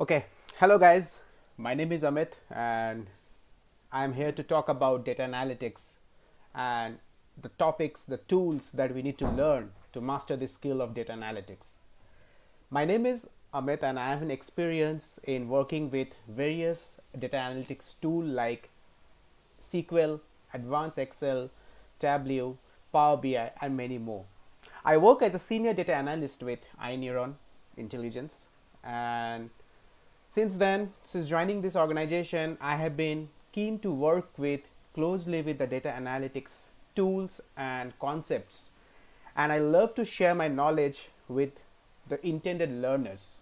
Okay, hello guys. My name is Amit and I'm here to talk about data analytics and the topics, the tools that we need to learn to master the skill of data analytics. My name is Amit and I have an experience in working with various data analytics tools like SQL, Advanced Excel, Tableau, Power BI, and many more. I work as a senior data analyst with iNeuron Intelligence, and since joining this organization, I have been keen to work with closely with the data analytics tools and concepts, and I love to share my knowledge with the intended learners.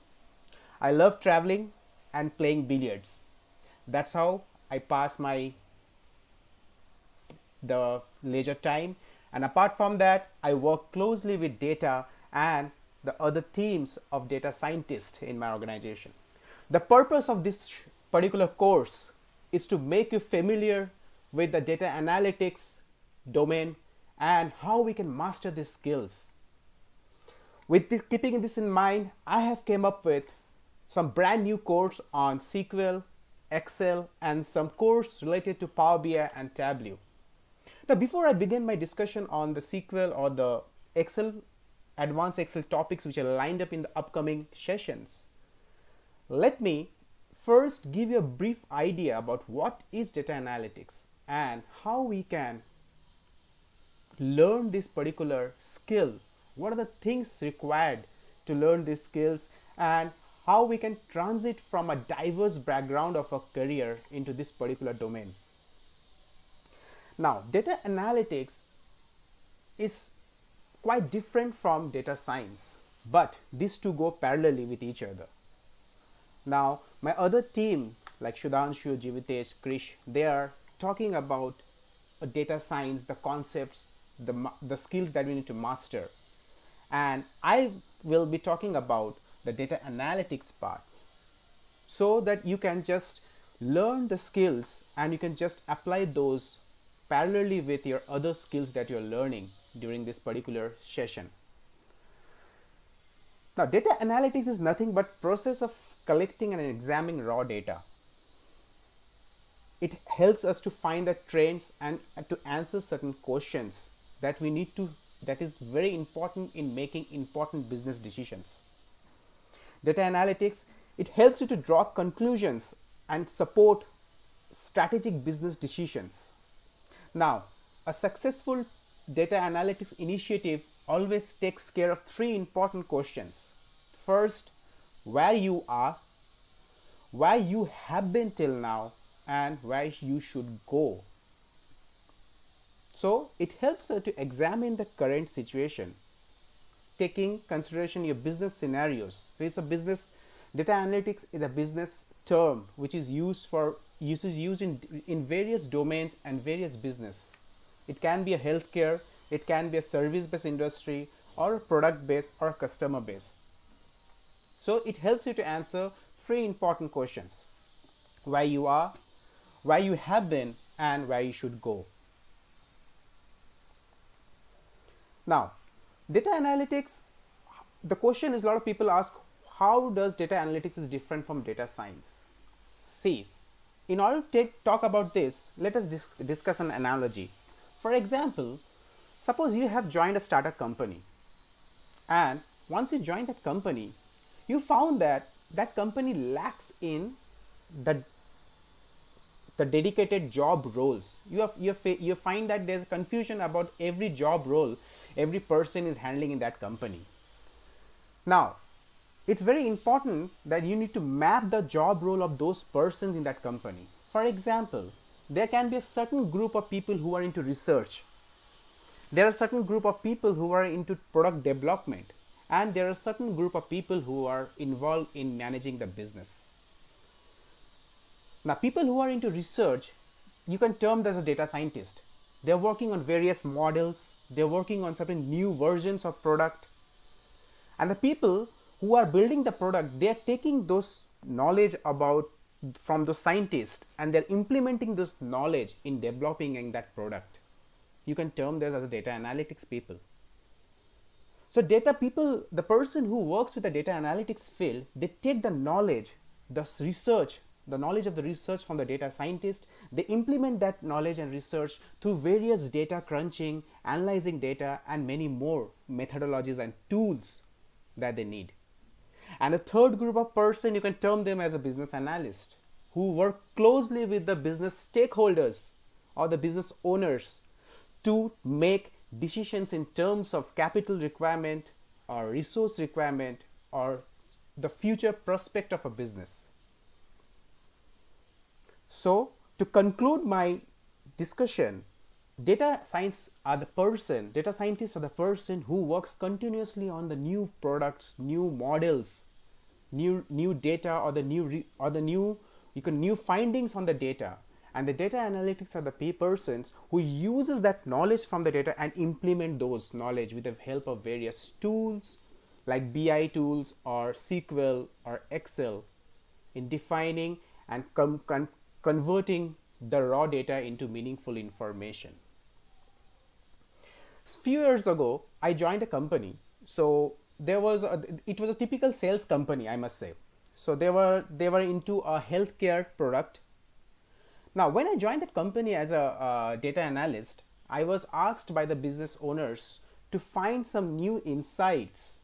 I love traveling and playing billiards. That's how I pass my the leisure time, and apart from that I work closely with data and the other teams of data scientists in my organization. The purpose of this particular course is to make you familiar with the data analytics domain and how we can master these skills. With this, keeping this in mind, I have came up with some brand new course on SQL, Excel, and some course related to Power BI and Tableau. Now, before I begin my discussion on the SQL or the Excel, advanced Excel topics which are lined up in the upcoming sessions, let me first give you a brief idea about what is data analytics and how we can learn this particular skill. What are the things required to learn these skills and how we can transit from a diverse background of a career into this particular domain. Now, data analytics is quite different from data science, but these two go parallelly with each other. Now, my other team like Shudanshu, Jivitesh, Krish, they are talking about data science, the concepts, the skills that we need to master. And I will be talking about the data analytics part so that you can just learn the skills and you can just apply those parallelly with your other skills that you're learning during this particular session. Now, data analytics is nothing but process of collecting and examining raw data. It helps us to find the trends and to answer certain questions that we need to, that is very important in making important business decisions. Data analytics, it helps you to draw conclusions and support strategic business decisions. Now, a successful data analytics initiative always takes care of three important questions. First, where you are, where you have been till now, and where you should go. So it helps her to examine the current situation, taking consideration your business scenarios. So it's a business, data analytics is a business term which is used in various domains and various business. It can be a healthcare, it can be a service-based industry, or a product-based or a customer-based. So it helps you to answer three important questions: where you are, where you have been, and where you should go. Now, data analytics, the question is, a lot of people ask, how does data analytics is different from data science? See, in order to talk about this, let us discuss an analogy. For example, suppose you have joined a startup company, and once you join that company, you found that that company lacks in the dedicated job roles. You find that there's confusion about every job role every person is handling in that company. Now, it's very important that you need to map the job role of those persons in that company. For example, there can be a certain group of people who are into research. There are a certain group of people who are into product development, and there are a certain group of people who are involved in managing the business. Now, people who are into research, you can term them as a data scientist. They're working on various models, they're working on certain new versions of product. And the people who are building the product, they're taking those knowledge about from those scientists and they're implementing this knowledge in developing that product. You can term this as a data analytics people. So data people, the person who works with the data analytics field, they take the knowledge research, the knowledge of the research from the data scientist. They implement that knowledge and research through various data crunching, analyzing data, and many more methodologies and tools that they need. And the third group of person, you can term them as a business analyst, who work closely with the business stakeholders or the business owners to make decisions in terms of capital requirement or resource requirement or the future prospect of a business. So, to conclude my discussion, data scientists are the person who works continuously on the new products, new models, new data, or the new findings on the data. And the data analytics are the persons who uses that knowledge from the data and implement those knowledge with the help of various tools like BI tools or SQL or Excel in defining and converting the raw data into meaningful information. A few years ago, I joined a company. So it was a typical sales company, I must say. So they were into a healthcare product. Now, when I joined that company as a data analyst, I was asked by the business owners to find some new insights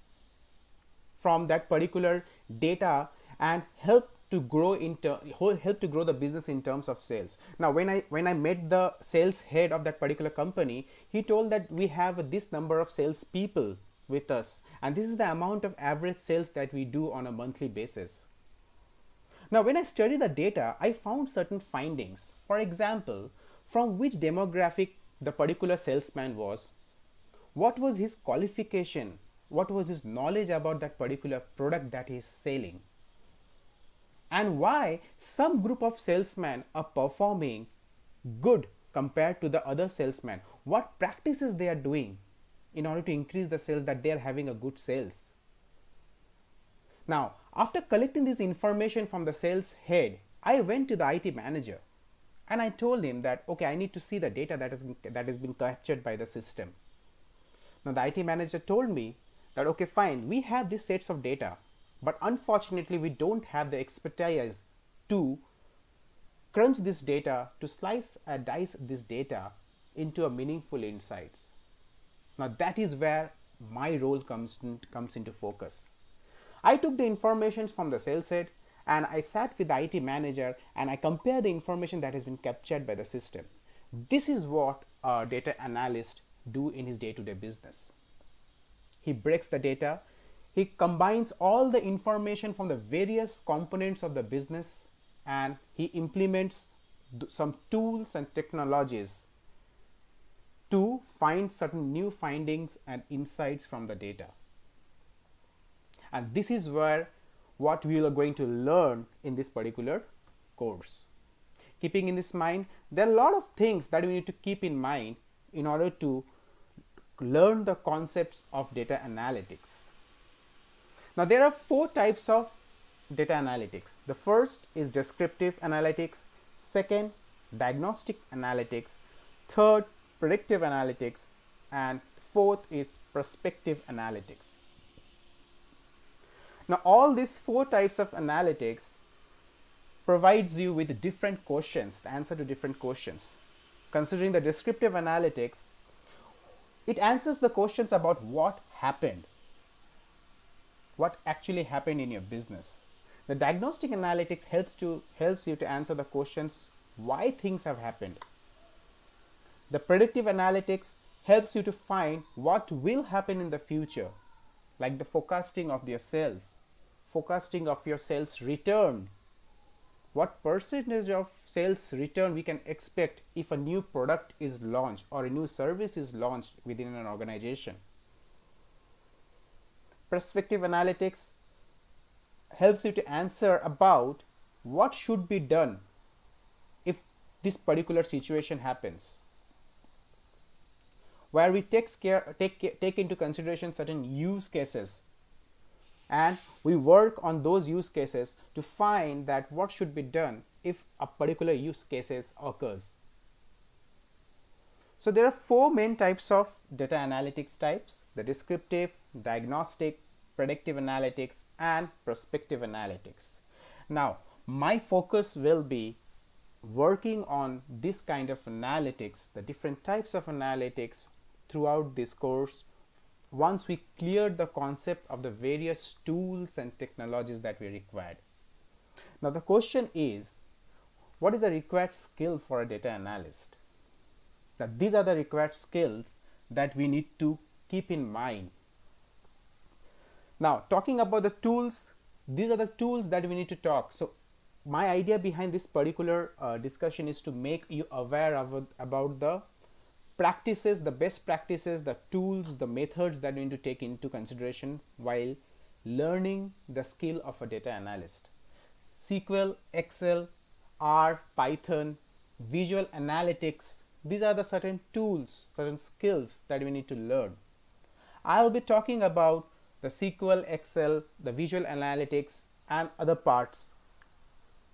from that particular data and help to grow the business in terms of sales. Now, when I met the sales head of that particular company, he told that we have this number of sales people with us, and this is the amount of average sales that we do on a monthly basis. Now, when I studied the data, I found certain findings. For example, from which demographic the particular salesman was, what was his qualification, what was his knowledge about that particular product that he is selling, and why some group of salesmen are performing good compared to the other salesmen, what practices they are doing in order to increase the sales, that they are having a good sales. Now, after collecting this information from the sales head, I went to the IT manager and I told him that, okay, I need to see the data that has been captured by the system. Now, the IT manager told me that, okay, fine, we have these sets of data, but unfortunately we don't have the expertise to crunch this data, to slice and dice this data into a meaningful insights. Now, that is where my role comes into focus. I took the information from the sales head and I sat with the IT manager and I compared the information that has been captured by the system. This is what a data analyst do in his day-to-day business. He breaks the data, he combines all the information from the various components of the business, and he implements some tools and technologies to find certain new findings and insights from the data. And this is what we are going to learn in this particular course. Keeping in this mind, there are a lot of things that we need to keep in mind in order to learn the concepts of data analytics. Now, there are 4 types of data analytics. The first is descriptive analytics, second, diagnostic analytics, third, predictive analytics, and fourth is prospective analytics. Now, all these 4 types of analytics provides you with different questions, the answer to different questions. Considering the descriptive analytics, it answers the questions about what happened, what actually happened in your business. The diagnostic analytics helps you to answer the questions why things have happened. The predictive analytics helps you to find what will happen in the future, like the forecasting of your sales, forecasting of your sales return. What percentage of sales return we can expect if a new product is launched or a new service is launched within an organization. Prospective analytics helps you to answer about what should be done if this particular situation happens, where we take into consideration certain use cases and we work on those use cases to find that what should be done if a particular use cases occurs. So there are 4 main types of data analytics types: the descriptive, diagnostic, predictive analytics, and prospective analytics. Now, my focus will be working on this kind of analytics, the different types of analytics throughout this course, once we clear the concept of the various tools and technologies that we required. Now, the question is, what is the required skill for a data analyst? Now, these are the required skills that we need to keep in mind. Now, talking about the tools, these are the tools that we need to talk. So, my idea behind this particular discussion is to make you aware of about the practices, the best practices, the tools, the methods that you need to take into consideration while learning the skill of a data analyst. SQL, Excel, R, Python, visual analytics, these are the certain tools, certain skills that we need to learn. I'll be talking about the SQL, Excel, the visual analytics and other parts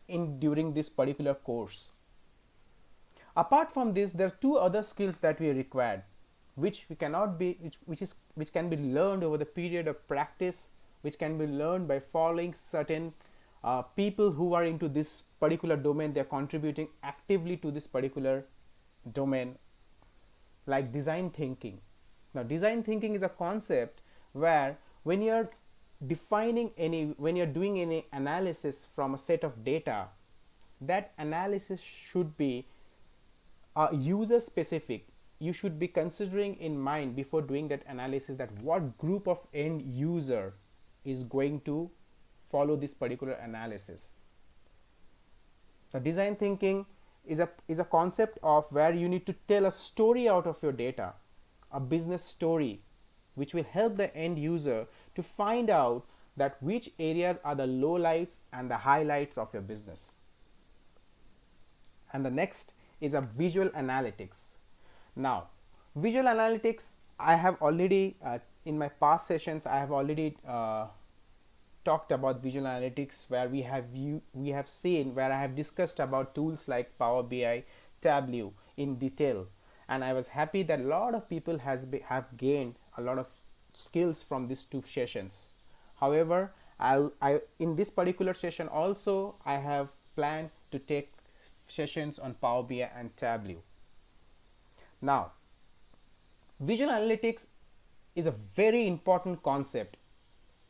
during this particular course. Apart from this, there are two other skills that we required, which can be learned over the period of practice, which can be learned by following certain people who are into this particular domain. They are contributing actively to this particular domain, like design thinking. Now, design thinking is a concept where when you're doing any analysis from a set of data, that analysis should be user specific. You should be considering in mind before doing that analysis that what group of end user is going to follow this particular analysis. So design thinking is a concept of where you need to tell a story out of your data, a business story, which will help the end user to find out that which areas are the lowlights and the highlights of your business. And the next is a visual analytics. Now, visual analytics, I have already in my past sessions I have already talked about visual analytics, where we have seen, where I have discussed about tools like Power BI, Tableau in detail, and I was happy that a lot of people have gained a lot of skills from these two sessions. However, in this particular session also I have planned to take sessions on Power BI and Tableau. Now, visual analytics is a very important concept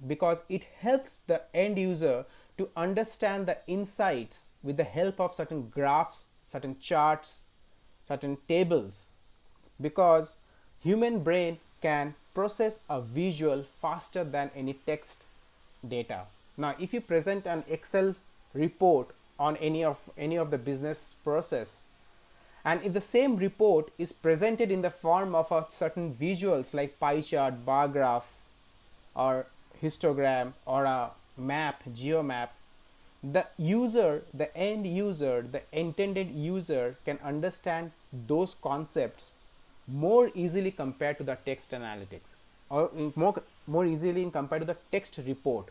because it helps the end user to understand the insights with the help of certain graphs, certain charts, certain tables, because human brain can process a visual faster than any text data. Now, if you present an Excel report on any of the business process, and if the same report is presented in the form of a certain visuals like pie chart, bar graph, or histogram, or a map, geomap, the end user, the intended user can understand those concepts more easily compared to the text analytics, or more easily compared to the text report.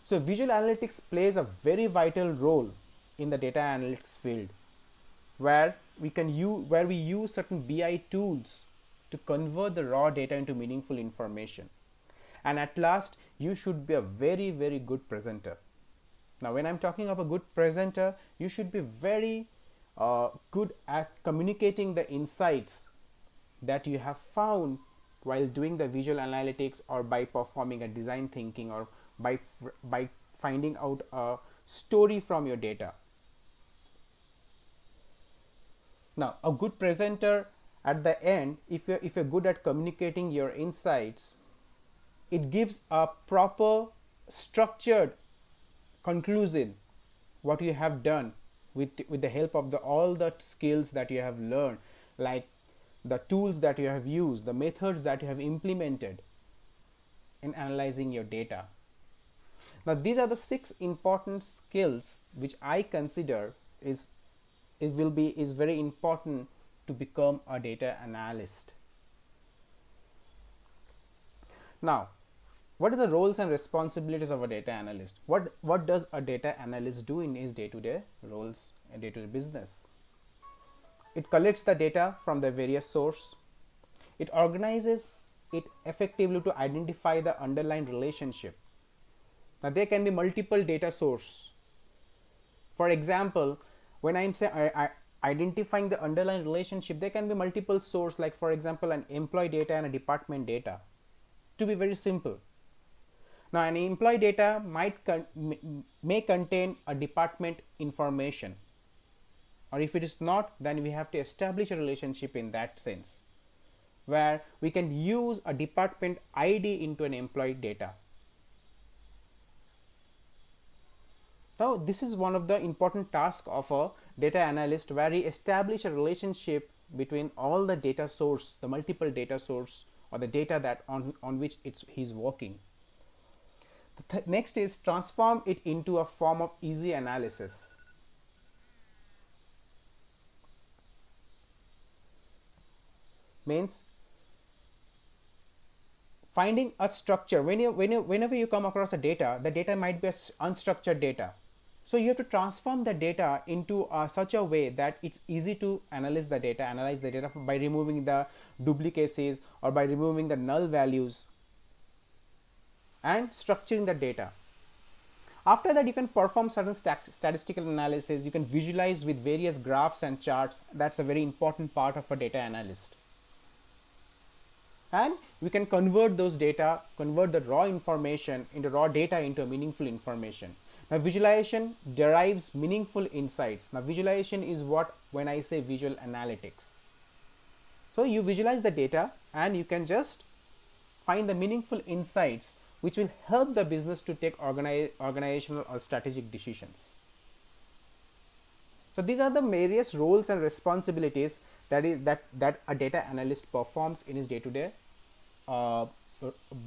So visual analytics plays a very vital role in the data analytics field, where we use certain BI tools to convert the raw data into meaningful information. And at last, you should be a very, very good presenter. Now, when I'm talking of a good presenter, you should be very good at communicating the insights that you have found while doing the visual analytics, or by performing a design thinking, or by finding out a story from your data. Now, a good presenter at the end, if you're good at communicating your insights, it gives a proper, structured conclusion what you have done with the help of all the skills that you have learned, like the tools that you have used, the methods that you have implemented in analyzing your data. Now, these are the 6 important skills which I consider is very important to become a data analyst. Now, what are the roles and responsibilities of a data analyst? What does a data analyst do in his day-to-day roles and day-to-day business? It collects the data from the various sources. It organizes it effectively to identify the underlying relationship. Now there can be multiple data source. For example, when I'm identifying the underlying relationship, there can be multiple source, like for example an employee data and a department data, to be very simple. Now an employee data may contain a department information, or if it is not, then we have to establish a relationship in that sense, where we can use a department ID into an employee data. Now this is one of the important tasks of a data analyst, where he establish a relationship between all the data source, the multiple data source, or the data that on which he's working. The next is transform it into a form of easy analysis. Means finding a structure. Whenever you come across a data, the data might be unstructured data. So you have to transform the data into such a way that it's easy to analyze the data by removing the duplicacies or by removing the null values and structuring the data. After that, you can perform certain statistical analysis. You can visualize with various graphs and charts. That's a very important part of a data analyst. And we can convert those data, convert the raw information into raw data into meaningful information. Now visualization derives meaningful insights. Now visualization is what when I say visual analytics. So you visualize the data and you can just find the meaningful insights which will help the business to take organizational or strategic decisions. So these are the various roles and responsibilities that a data analyst performs in his day-to-day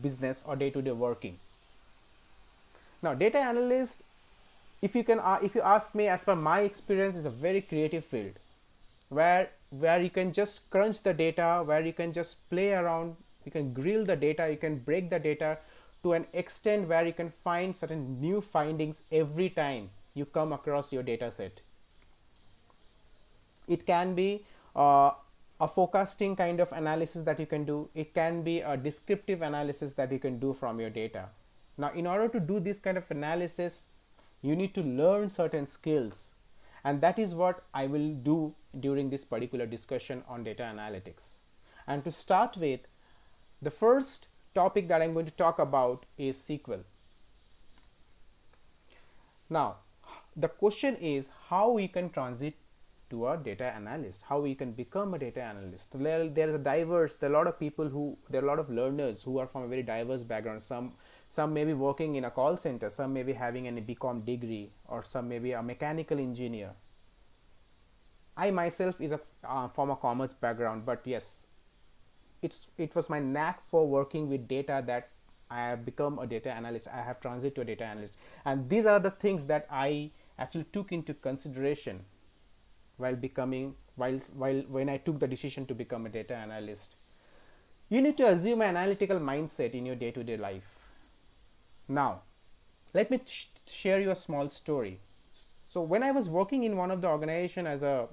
business or day-to-day working. Now data analyst, if you ask me, as per my experience, is a very creative field where you can just crunch the data, where you can just play around, you can grill the data, you can break the data to an extent where you can find certain new findings every time you come across your data set. It can be a forecasting kind of analysis that you can do. It can be a descriptive analysis that you can do from your data. Now in order to do this kind of analysis, you need to learn certain skills, and that is what I will do during this particular discussion on data analytics. And to start with, the first topic that I'm going to talk about is SQL. Now the question is how we can transit to a data analyst, how we can become a data analyst. There are a lot of people there are a lot of learners who are from a very diverse background. Some may be working in a call center, some may be having a BCom degree, or some may be a mechanical engineer. I myself is from a commerce background, but yes, it was my knack for working with data that I have become a data analyst. I have transited to a data analyst, and these are the things that I actually took into consideration when I took the decision to become a data analyst. You need to assume an analytical mindset in your day-to-day life. Now, let me share you a small story. So when I was working in one of the organization as a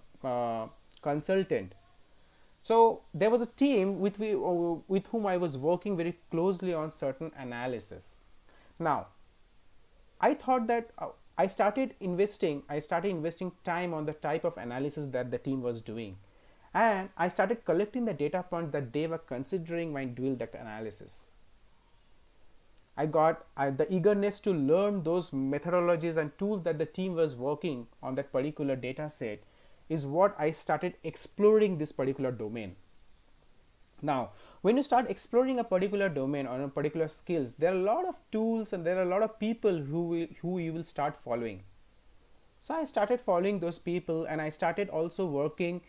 consultant, so there was a team with whom I was working very closely on certain analysis. Now, I thought that I started investing time on the type of analysis that the team was doing, and I started collecting the data points that they were considering when doing that analysis. I got the eagerness to learn those methodologies and tools that the team was working on that particular data set is what I started exploring this particular domain. Now, when you start exploring a particular domain or a particular skills, there are a lot of tools and there are a lot of people who you will start following. So I started following those people, and I started also working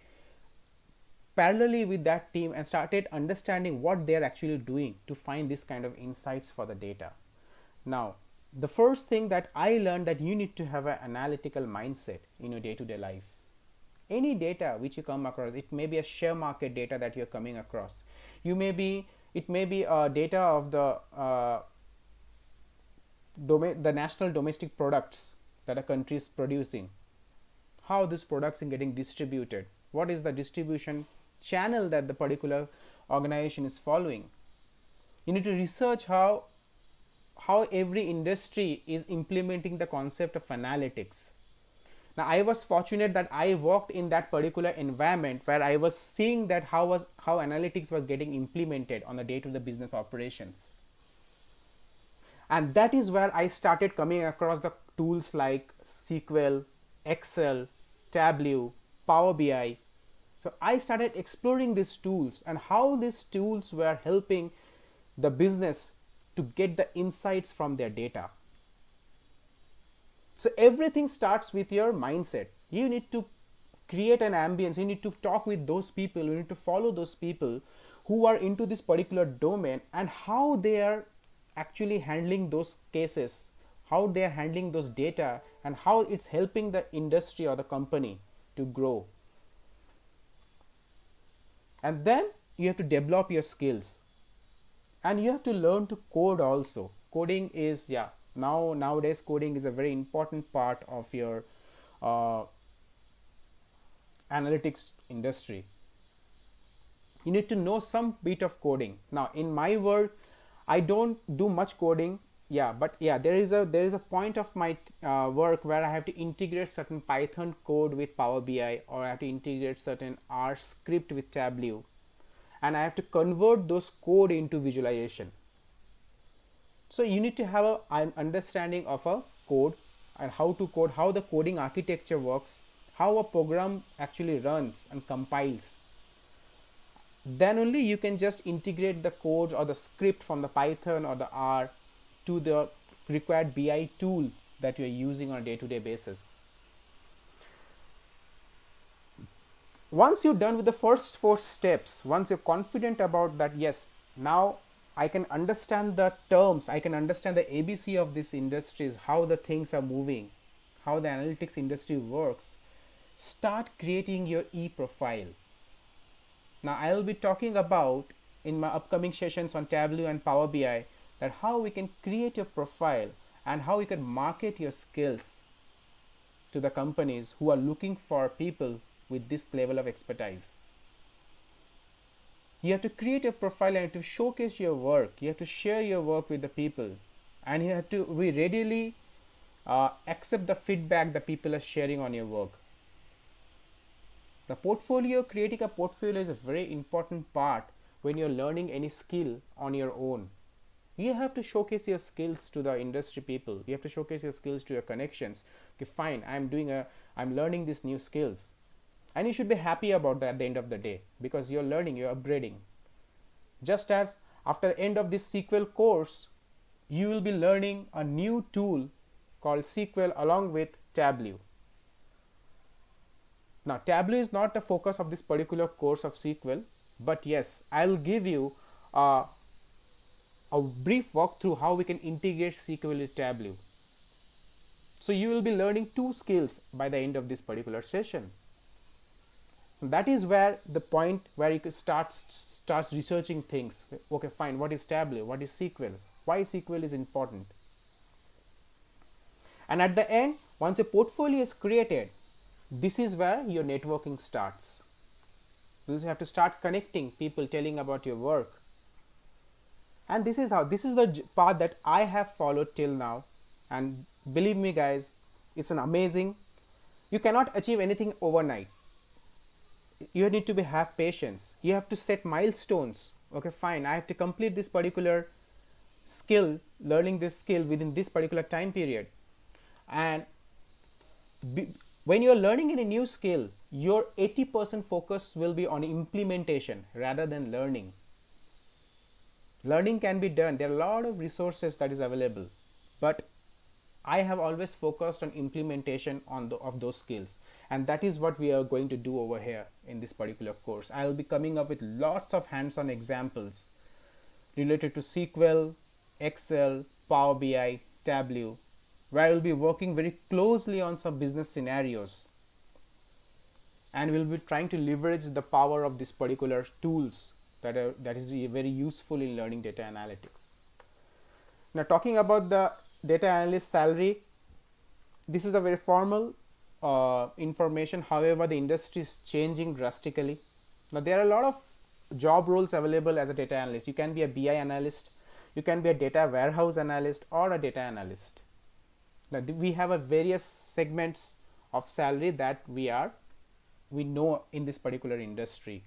parallelly with that team and started understanding what they're actually doing to find this kind of insights for the data. Now, the first thing that I learned, that you need to have an analytical mindset in your day-to-day life. Any data which you come across, it may be a share market data that you're coming across. It may be data of the national domestic products that a country is producing. How these products are getting distributed. What is the distribution channel that the particular organization is following. You need to research how how every industry is implementing the concept of analytics. Now I was fortunate that I worked in that particular environment where I was seeing that how analytics was getting implemented on the day-to-day business operations. And that is where I started coming across the tools like SQL, Excel, Tableau, Power BI. So I started exploring these tools and how these tools were helping the business to get the insights from their data. So everything starts with your mindset. You need to create an ambience. You need to talk with those people. You need to follow those people who are into this particular domain and how they are actually handling those cases, how they are handling those data, and how it's helping the industry or the company to grow. And then you have to develop your skills, and you have to learn to code also. Coding is, nowadays coding is a very important part of your analytics industry. You need to know some bit of coding. Now in my world, I don't do much coding, but there is a point of my work where I have to integrate certain Python code with Power BI, or I have to integrate certain R script with Tableau, and I have to convert those code into visualization. So you need to have an understanding of a code and how to code, how the coding architecture works, how a program actually runs and compiles. Then only you can just integrate the code or the script from the Python or the R to the required BI tools that you are using on a day-to-day basis. Once you're done with the first 4 steps, once you're confident about that, yes, now I can understand the terms, I can understand the ABC of these industries, how the things are moving, how the analytics industry works, start creating your e-profile. Now I will be talking about in my upcoming sessions on Tableau and Power BI that how we can create a profile and how we can market your skills to the companies who are looking for people with this level of expertise. You have to create a profile and to showcase your work. You have to share your work with the people, and you have to readily accept the feedback that people are sharing on your work. The portfolio, creating a portfolio is a very important part when you're learning any skill on your own. You have to showcase your skills to the industry people. You have to showcase your skills to your connections. Okay, fine, I'm learning these new skills. And you should be happy about that at the end of the day, because you're learning, you're upgrading. Just as after the end of this SQL course, you will be learning a new tool called SQL along with Tableau. Now Tableau is not the focus of this particular course of SQL, but yes, I'll give you a brief walkthrough how we can integrate SQL with Tableau. So you will be learning 2 skills by the end of this particular session. That is where the point where you can starts researching things. Okay, fine, what is Tableau? What is SQL? Why SQL is important? And at the end, once a portfolio is created, this is where your networking starts. You have to start connecting people, telling about your work. And this is the path that I have followed till now. And believe me guys, it's an amazing. You cannot achieve anything overnight. You need to have patience. You have to set milestones. Okay, fine, I have to complete this particular skill, learning this skill within this particular time period. And when you're learning in a new skill, your 80% focus will be on implementation rather than learning. Learning can be done. There are a lot of resources that is available, but I have always focused on implementation of those skills, and that is what we are going to do over here in this particular course. I will be coming up with lots of hands-on examples related to SQL, Excel, Power BI, Tableau, where I will be working very closely on some business scenarios, and we'll be trying to leverage the power of these particular tools that is very useful in learning data analytics. Now talking about the data analyst salary, this is a very formal information. However, the industry is changing drastically. Now there are a lot of job roles available as a data analyst. You can be a BI analyst, You can be a data warehouse analyst or a data analyst. Now we have a various segments of salary that we know in this particular industry,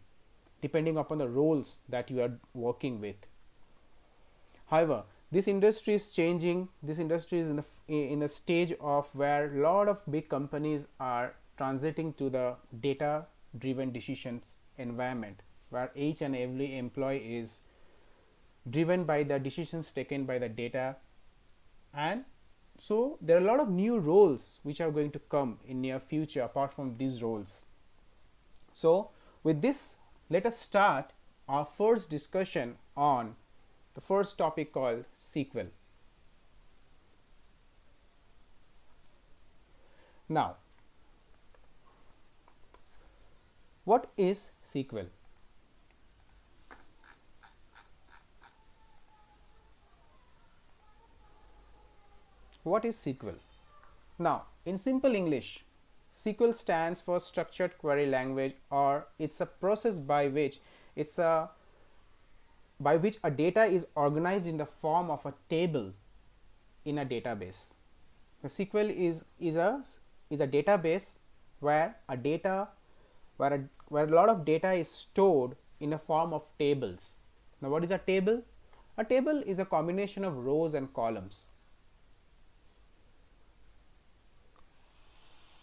depending upon the roles that you are working with. However, this industry is changing. This industry is in a stage of where a lot of big companies are transiting to the data driven decisions environment, where each and every employee is driven by the decisions taken by the data. And so there are a lot of new roles which are going to come in near future apart from these roles. So with this, let us start our first discussion on the first topic called SQL. Now, what is SQL? What is SQL? Now, in simple English, SQL stands for Structured Query Language, or it's a process by which a data is organized in the form of a table in a database. The SQL is a database where a lot of data is stored in a form of tables. Now, what is a table? A table is a combination of rows and columns.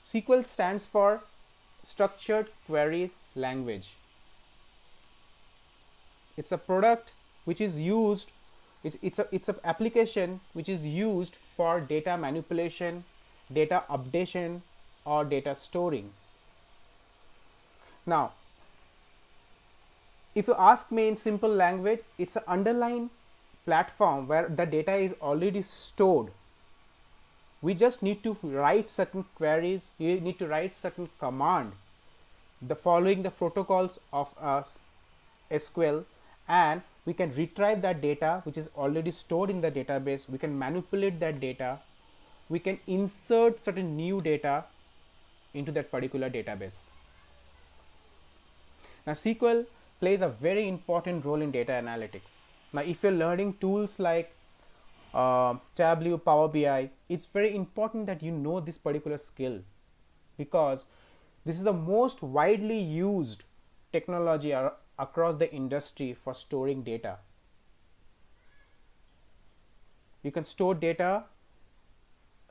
SQL stands for Structured Query Language. It's a product which is used, it's an application which is used for data manipulation, data updation, or data storing. Now, if you ask me in simple language, it's an underlying platform where the data is already stored. We just need to write certain queries, you need to write certain command, following the protocols of SQL, and we can retrieve that data which is already stored in the database. We can manipulate that data, we can insert certain new data into that particular database. Now, SQL plays a very important role in data analytics. Now, if you're learning tools like Tableau, Power BI, it's very important that you know this particular skill, because this is the most widely used technology across the industry for storing data. You can store data,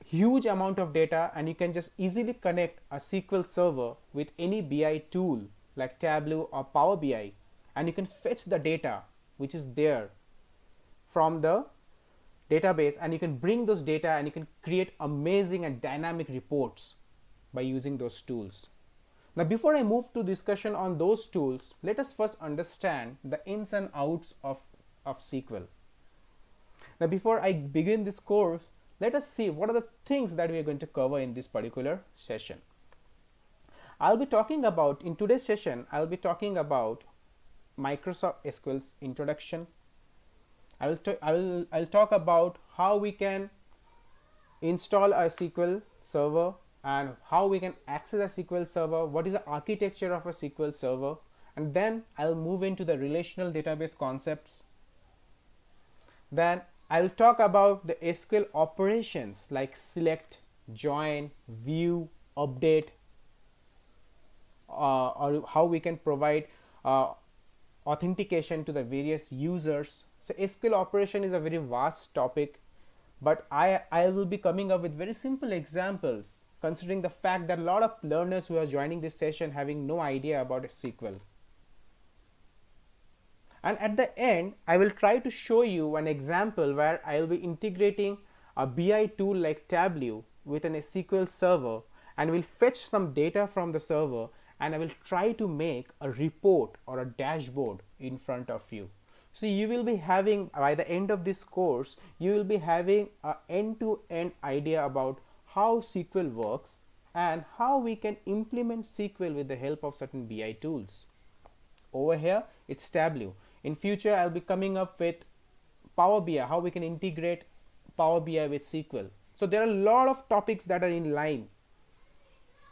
huge amount of data, and you can just easily connect a SQL Server with any BI tool like Tableau or Power BI, and you can fetch the data which is there from the database, and you can bring those data and you can create amazing and dynamic reports by using those tools. Now, before I move to discussion on those tools, let us first understand the ins and outs of SQL. Now, before I begin this course, let us see what are the things that we are going to cover in this particular session. I'll be talking about, in today's session, I'll be talking about Microsoft SQL's introduction. I'll talk about how we can install a SQL Server and how we can access a SQL Server, what is the architecture of a SQL Server, and then I'll move into the relational database concepts. Then I'll talk about the SQL operations like select, join, view, update, or how we can provide authentication to the various users. So SQL operation is a very vast topic, but I will be coming up with very simple examples, considering the fact that a lot of learners who are joining this session having no idea about SQL. And at the end, I will try to show you an example where I will be integrating a BI tool like Tableau with an SQL Server, and will fetch some data from the server, and I will try to make a report or a dashboard in front of you. So you will be having, by the end of this course, you will be having an end-to-end idea about how SQL works and how we can implement SQL with the help of certain BI tools. Over here, it's Tableau. In future, I'll be coming up with Power BI, how we can integrate Power BI with SQL. So there are a lot of topics that are in line,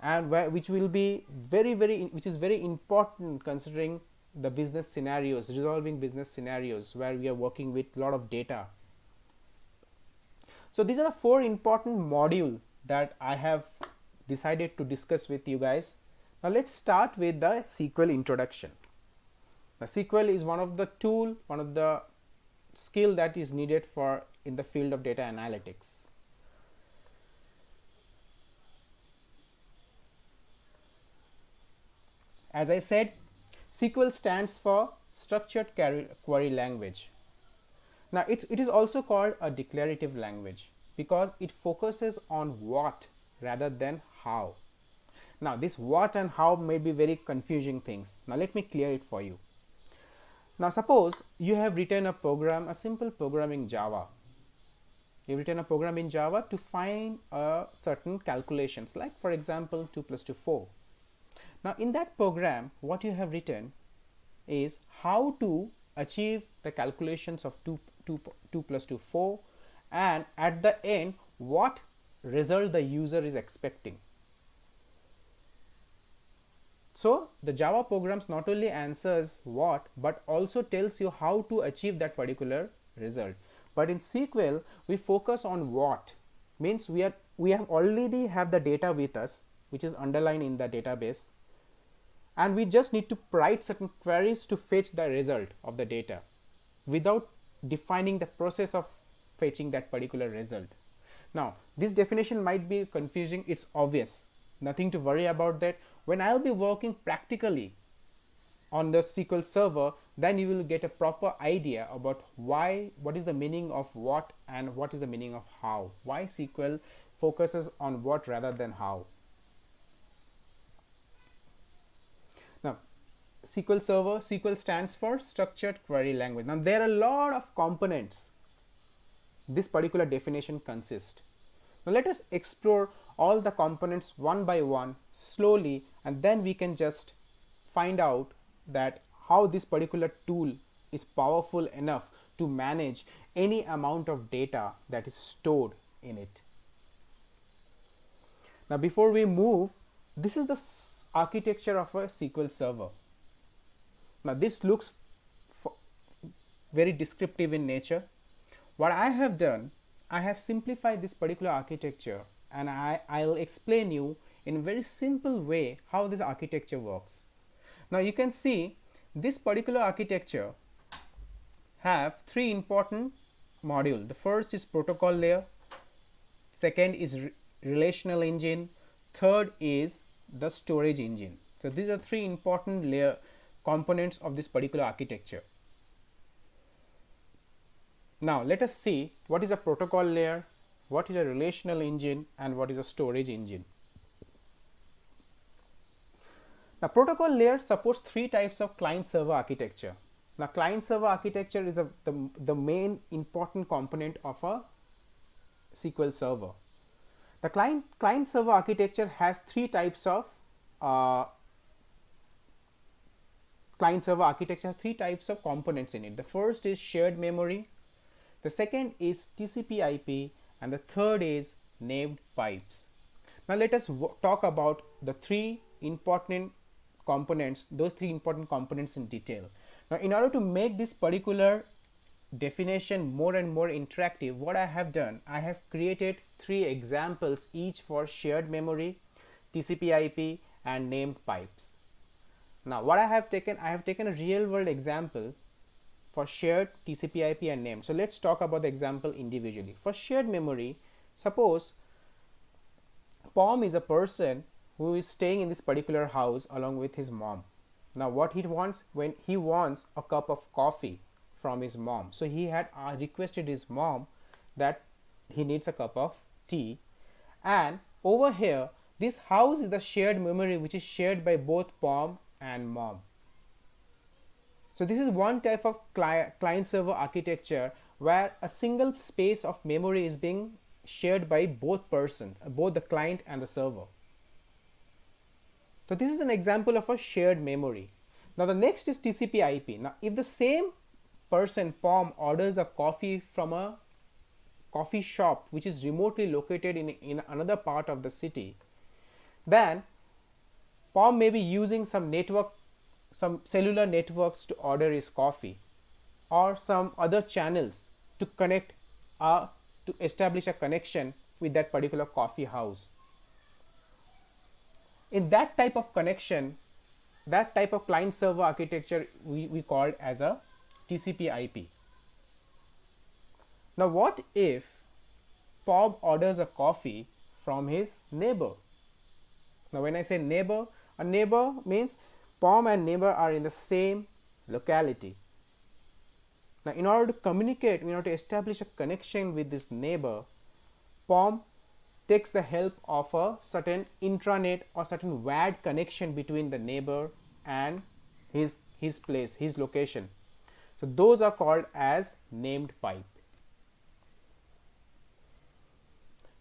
and which will be which is very important, considering the business scenarios, resolving business scenarios where we are working with a lot of data. So these are the 4 important modules that I have decided to discuss with you guys. Now let's start with the SQL introduction. Now SQL is one of the tool, one of the skill that is needed for in the field of data analytics. As I said, SQL stands for Structured Query Language. Now it is also called a declarative language because it focuses on what rather than how. Now this what and how may be very confusing things. Now let me clear it for you. Now suppose you have written a program, a simple program in Java. You've written a program in Java to find certain calculations, like for example 2 plus 2 4. Now in that program what you have written is how to achieve the calculations of 2 plus 2 4, and at the end what result the user is expecting. So the Java programs not only answers what but also tells you how to achieve that particular result. But in SQL we focus on what, means we have already have the data with us which is underlined in the database, and we just need to write certain queries to fetch the result of the data without defining the process of fetching that particular result. Now this definition might be confusing, it's obvious, nothing to worry about that. When I will be working practically on the SQL Server, then you will get a proper idea about what is the meaning of what and what is the meaning of how, why SQL focuses on what rather than how. Now SQL Server, SQL stands for Structured Query Language. Now there are a lot of components this particular definition consists. Now let us explore all the components one by one slowly, and then we can just find out that how this particular tool is powerful enough to manage any amount of data that is stored in it. Now before we move, this is the architecture of a SQL Server. Now this looks very descriptive in nature. What I have done, I have simplified this particular architecture, and I'll explain you in a very simple way how this architecture works. Now you can see this particular architecture have 3 important modules. The first is protocol layer, second is relational engine, third is the storage engine. So these are 3 important layer components of this particular architecture. Now let us see what is a protocol layer, what is a relational engine, and what is a storage engine. Now protocol layer supports 3 types of client server architecture. Now client server architecture is the main important component of a SQL Server. The client server architecture has 3 types of client server architecture has 3 types of components in it. The first is shared memory, the second is TCP/IP, and the third is named pipes. Now let us talk about the 3 important components, those 3 important components in detail. Now in order to make this particular definition more and more interactive, what I have done, I have created 3 examples each for shared memory, TCP/IP, and named pipes. Now what I have taken a real world example for shared, TCP/IP, and name. So let's talk about the example individually. For shared memory, suppose Pom is a person who is staying in this particular house along with his mom. Now what he wants, when he wants a cup of coffee from his mom, so he had requested his mom that he needs a cup of tea, and over here this house is the shared memory which is shared by both Pom and mom. So this is one type of client server architecture where a single space of memory is being shared by both persons, both the client and the server. So this is an example of a shared memory. Now the next is TCP/IP. Now if the same person Pom orders a coffee from a coffee shop which is remotely located in another part of the city, then Pom may be using some network some cellular networks to order his coffee, or some other channels to connect to establish a connection with that particular coffee house. In that type of connection, that type of client server architecture we called as a TCP IP. Now what if Bob orders a coffee from his neighbor? Now when I say neighbor, a neighbor means Pom and neighbor are in the same locality. Now in order to communicate, in order to establish a connection with this neighbor, Pom takes the help of a certain intranet or certain WAD connection between the neighbor and his place, his location. So those are called as named pipe.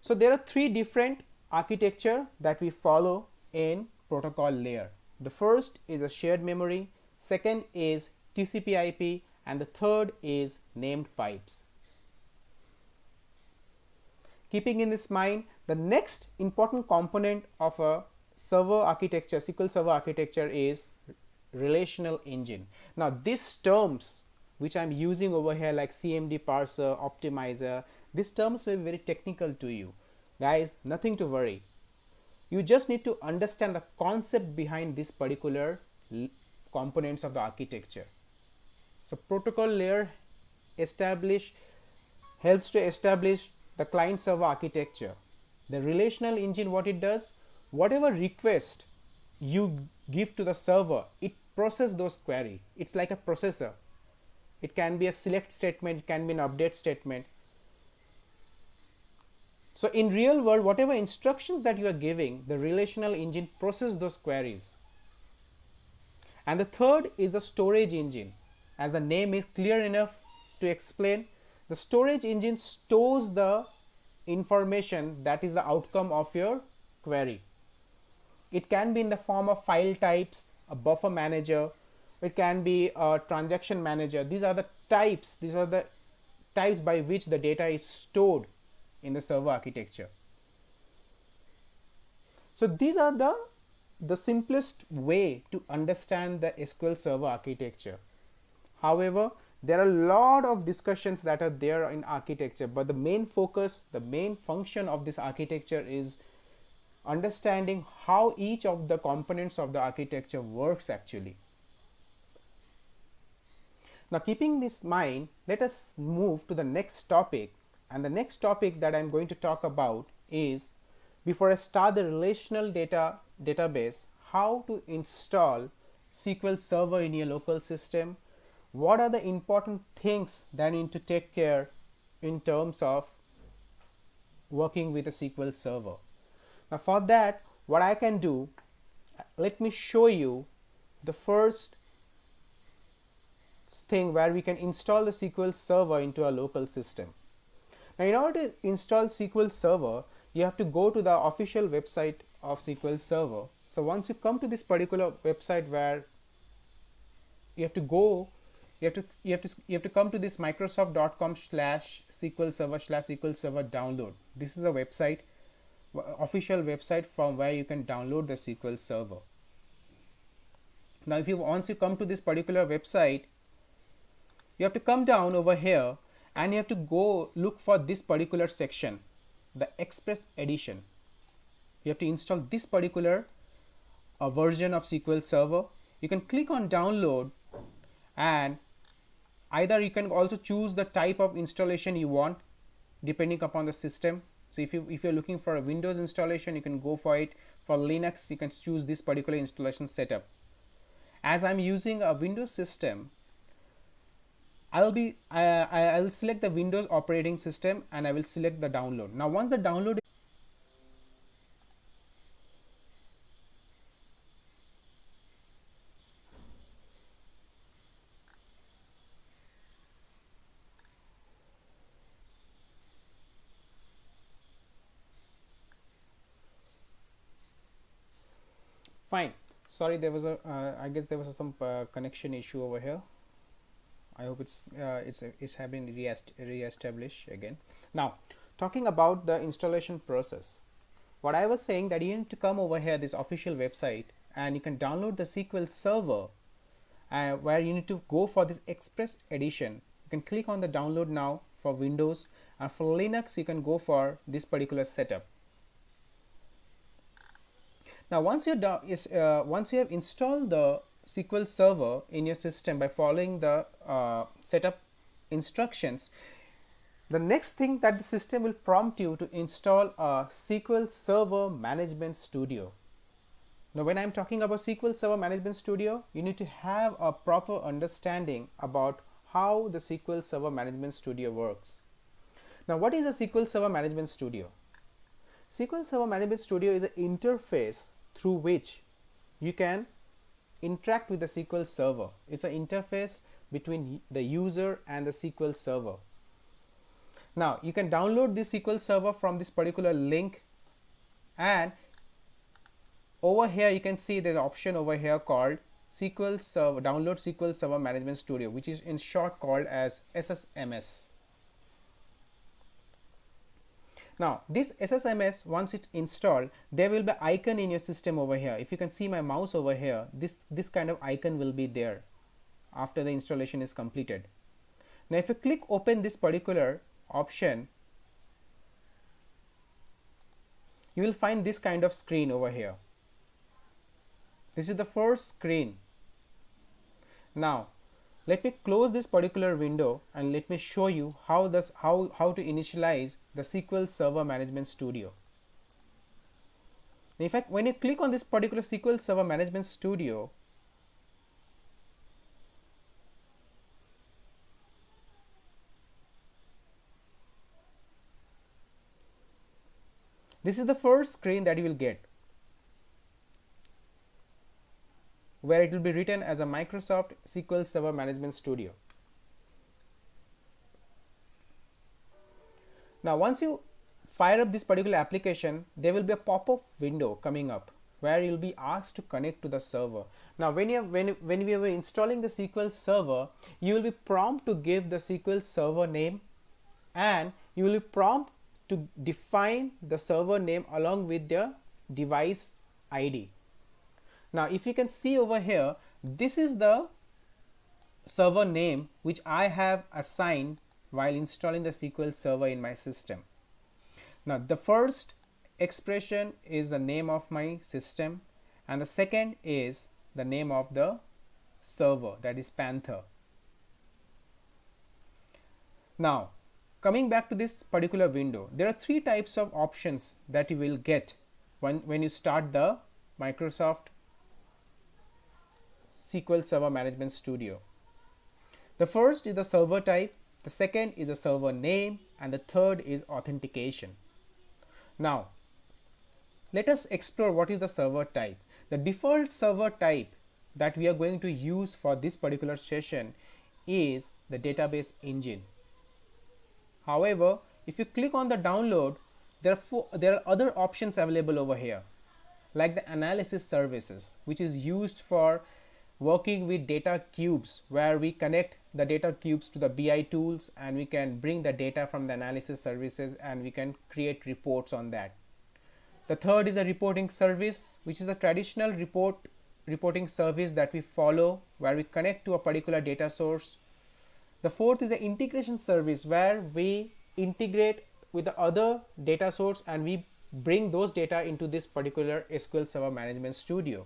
So there are three different architecture that we follow in protocol layer. The first is a shared memory, second is TCP IP, and the third is named pipes. Keeping in this mind, the next important component of a server architecture, SQL Server architecture, is relational engine. Now these terms which I'm using over here, like CMD parser, optimizer, these terms may be very technical to you. Guys, nothing to worry. You just need to understand the concept behind this particular components of the architecture. So protocol layer helps to establish the client server architecture. The relational engine, what it does, whatever request you give to the server, it processes those query. It's like a processor. It can be a select statement, it can be an update statement. So in real world, whatever instructions that you are giving, the relational engine processes those queries. And the third is the storage engine. As the name is clear enough to explain, the storage engine stores the information that is the outcome of your query. It can be in the form of file types, a buffer manager, it can be a transaction manager. These are the types by which the data is stored in the server architecture. So these are the simplest way to understand the SQL Server architecture. However, there are a lot of discussions that are there in architecture, but the main focus, the main function of this architecture is understanding how each of the components of the architecture works actually. Now keeping this in mind, let us move to the next topic, and the next topic that I'm going to talk about is, before I start the relational database, how to install SQL Server in your local system. What are the important things that you need to take care in terms of working with a SQL Server. Now for that, what I can do, let me show you the first thing where we can install the SQL Server into a local system. Now in order to install SQL Server, you have to go to the official website of SQL Server. So once you come to this particular website, where you have to go, you have to come to this microsoft.com/SQL Server/SQL Server download. This is a website, official website from where you can download the SQL Server. Now once you come to this particular website, you have to come down over here and you have to go look for this particular section, the Express Edition. You have to install this particular version of SQL Server. You can click on download, and either you can also choose the type of installation you want depending upon the system. So if you're looking for a Windows installation, you can go for it. For Linux, you can choose this particular installation setup. As I'm using a Windows system, I'll select the Windows operating system and I will select the download. Now once the download fine. Sorry, there was I guess there was some connection issue over here. I hope it's having re-established again. Now talking about the installation process, what I was saying, that you need to come over here, this official website, and you can download the SQL Server where you need to go for this Express Edition. You can click on the download now for Windows, and for Linux you can go for this particular setup. Now once you have installed the SQL Server in your system by following the setup instructions, the next thing that the system will prompt you to install a SQL Server Management Studio. Now when I am talking about SQL Server Management Studio, you need to have a proper understanding about how the SQL Server Management Studio works. Now what is a SQL Server Management Studio? SQL Server Management Studio is an interface through which you can interact with the SQL Server. It's an interface between the user and the SQL Server. Now you can download this SQL Server from this particular link, and over here you can see there's an option over here called SQL Server, download SQL Server Management Studio, which is in short called as SSMS. Now this SSMS, once it's installed, there will be icon in your system over here. If you can see my mouse over here, this kind of icon will be there after the installation is completed. Now if you click open this particular option, you will find this kind of screen over here. This is the first screen. Now let me close this particular window and let me show you how to initialize the SQL Server Management Studio. In fact, when you click on this particular SQL Server Management Studio, this is the first screen that you will get, where it will be written as a Microsoft SQL Server Management Studio. Now once you fire up this particular application, there will be a pop-up window coming up where you'll be asked to connect to the server. Now when we were installing the SQL Server, you will be prompted to give the SQL Server name, and you will be prompted to define the server name along with the device ID. Now if you can see over here, this is the server name which I have assigned while installing the SQL Server in my system. Now the first expression is the name of my system, and the second is the name of the server, that is Panther. Now coming back to this particular window, there are three types of options that you will get when you start the Microsoft SQL Server Management Studio. The first is the server type, the second is the server name, and the third is authentication. Now let us explore what is the server type. The default server type that we are going to use for this particular session is the database engine. However, if you click on the download, there are other options available over here, like the analysis services, which is used for working with data cubes, where we connect the data cubes to the BI tools and we can bring the data from the analysis services and we can create reports on that. The third is a reporting service, which is a traditional reporting service that we follow, where we connect to a particular data source. The fourth is an integration service, where we integrate with the other data source and we bring those data into this particular SQL Server Management Studio.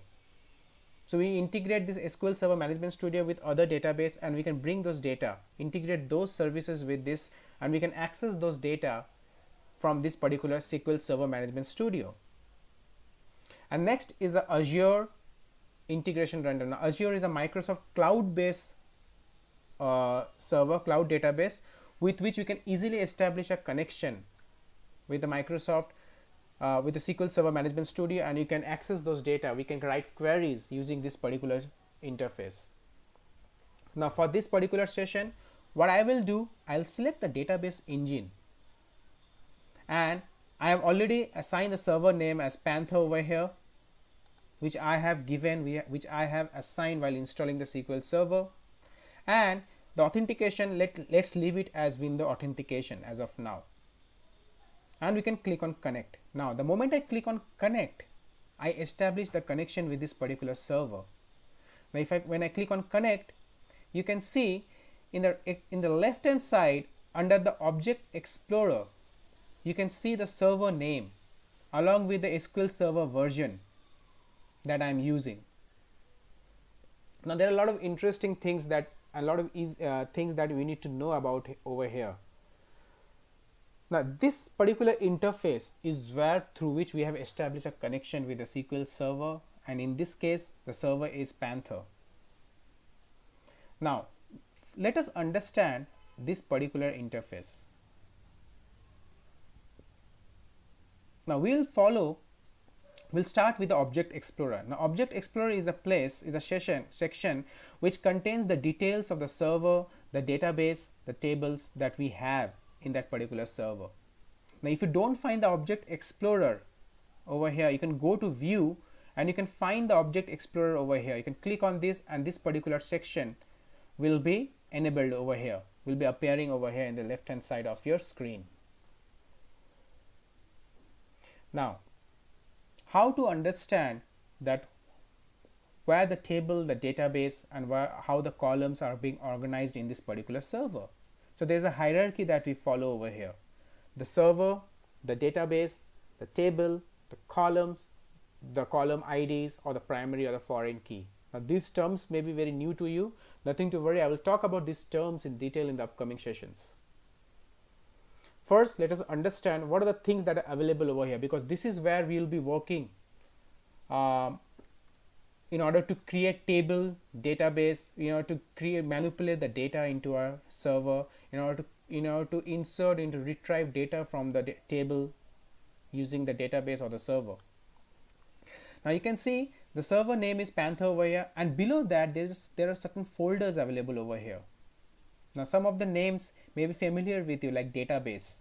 So we integrate this SQL Server Management Studio with other database and we can bring those data, integrate those services with this, and we can access those data from this particular SQL Server Management Studio. And next is the Azure integration runtime. Now Azure is a Microsoft cloud-based server, cloud database, with which we can easily establish a connection with the Microsoft with the SQL Server Management Studio, and you can access those data. We can write queries using this particular interface. Now for this particular session, what I will do, I'll select the database engine, and I have already assigned the server name as Panther over here, which I have given, which I have assigned while installing the SQL Server. And the authentication, let's leave it as window authentication as of now, and we can click on connect. Now the moment I click on connect, I establish the connection with this particular server. Now when I click on connect, you can see in the left hand side under the object explorer, you can see the server name along with the SQL Server version that I am using. Now there are a lot of interesting things that things that we need to know about over here. Now this particular interface is where through which we have established a connection with the SQL Server, and in this case the server is Panther. Now let us understand this particular interface. Now we'll start with the Object Explorer. Now Object Explorer is a section which contains the details of the server, the database, the tables that we have in that particular server. Now if you don't find the Object Explorer over here, you can go to View and you can find the Object Explorer over here. You can click on this and this particular section will be enabled over here, will be appearing over here in the left hand side of your screen. Now how to understand that where the table, the database, and how the columns are being organized in this particular server. So there's a hierarchy that we follow over here: the server, the database, the table, the columns, the column IDs, or the primary or the foreign key. Now these terms may be very new to you. Nothing to worry, I will talk about these terms in detail in the upcoming sessions. First, let us understand what are the things that are available over here, because this is where we will be working in order to create table, database, to manipulate the data into our server, in order to insert and to retrieve data from the table using the database or the server. Now you can see the server name is Panther over here, and below that there are certain folders available over here. Now some of the names may be familiar with you, like database.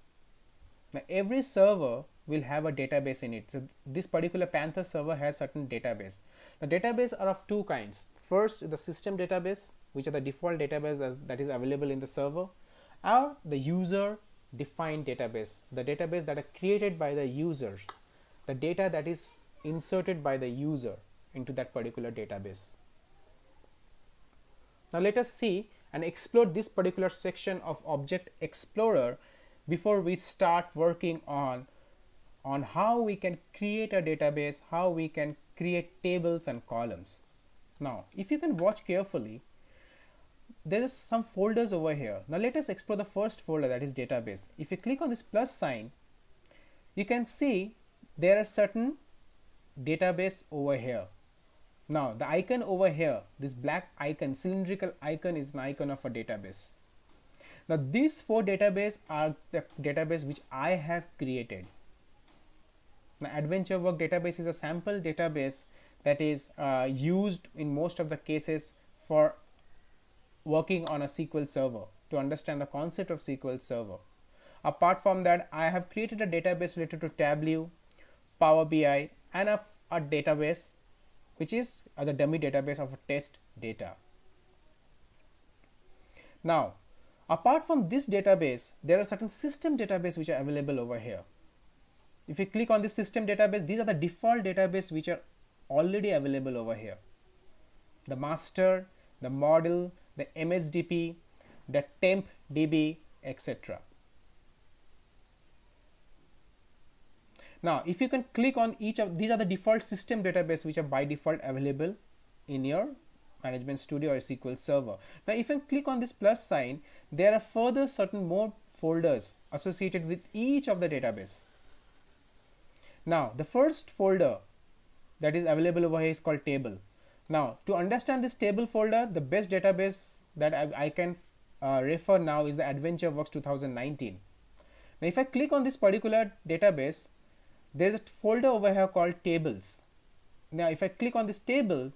Now every server will have a database in it. So this particular Panther server has certain database. The database are of two kinds. First, the system database, which are the default database that is available in the server, or the user defined database, the database that are created by the users, the data that is inserted by the user into that particular database. Now let us see and explore this particular section of Object Explorer before we start working on how we can create a database, how we can create tables and columns. Now if you can watch carefully, there is some folders over here. Now let us explore the first folder, that is database. If you click on this plus sign, you can see there are certain database over here. Now the icon over here, this black icon, cylindrical icon, is an icon of a database. Now these four databases are the database which I have created. Now Adventure Work database is a sample database that is used in most of the cases for working on a SQL Server, to understand the concept of SQL Server. Apart from that, I have created a database related to Tableau, Power BI, and a database which is as a dummy database of test data. Now apart from this database, there are certain system database which are available over here. If you click on this system database, these are the default database which are already available over here: the master, the model, the MSDP, the temp DB, etc. Now if you can click on each of these, are the default system database which are by default available in your Management Studio or SQL Server. Now if you click on this plus sign, there are further certain more folders associated with each of the database. Now the first folder that is available over here is called table. Now to understand this table folder, the best database that I can refer now is the AdventureWorks 2019. Now if I click on this particular database, there is a folder over here called tables. Now if I click on this table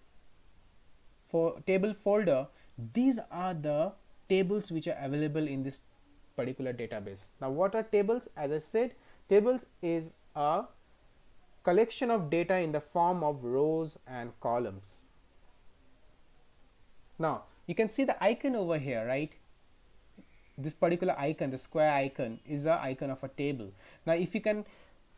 folder, these are the tables which are available in this particular database. Now what are tables? As I said, tables is a collection of data in the form of rows and columns. Now you can see the icon over here, right? This particular icon, the square icon, is the icon of a table. Now if you can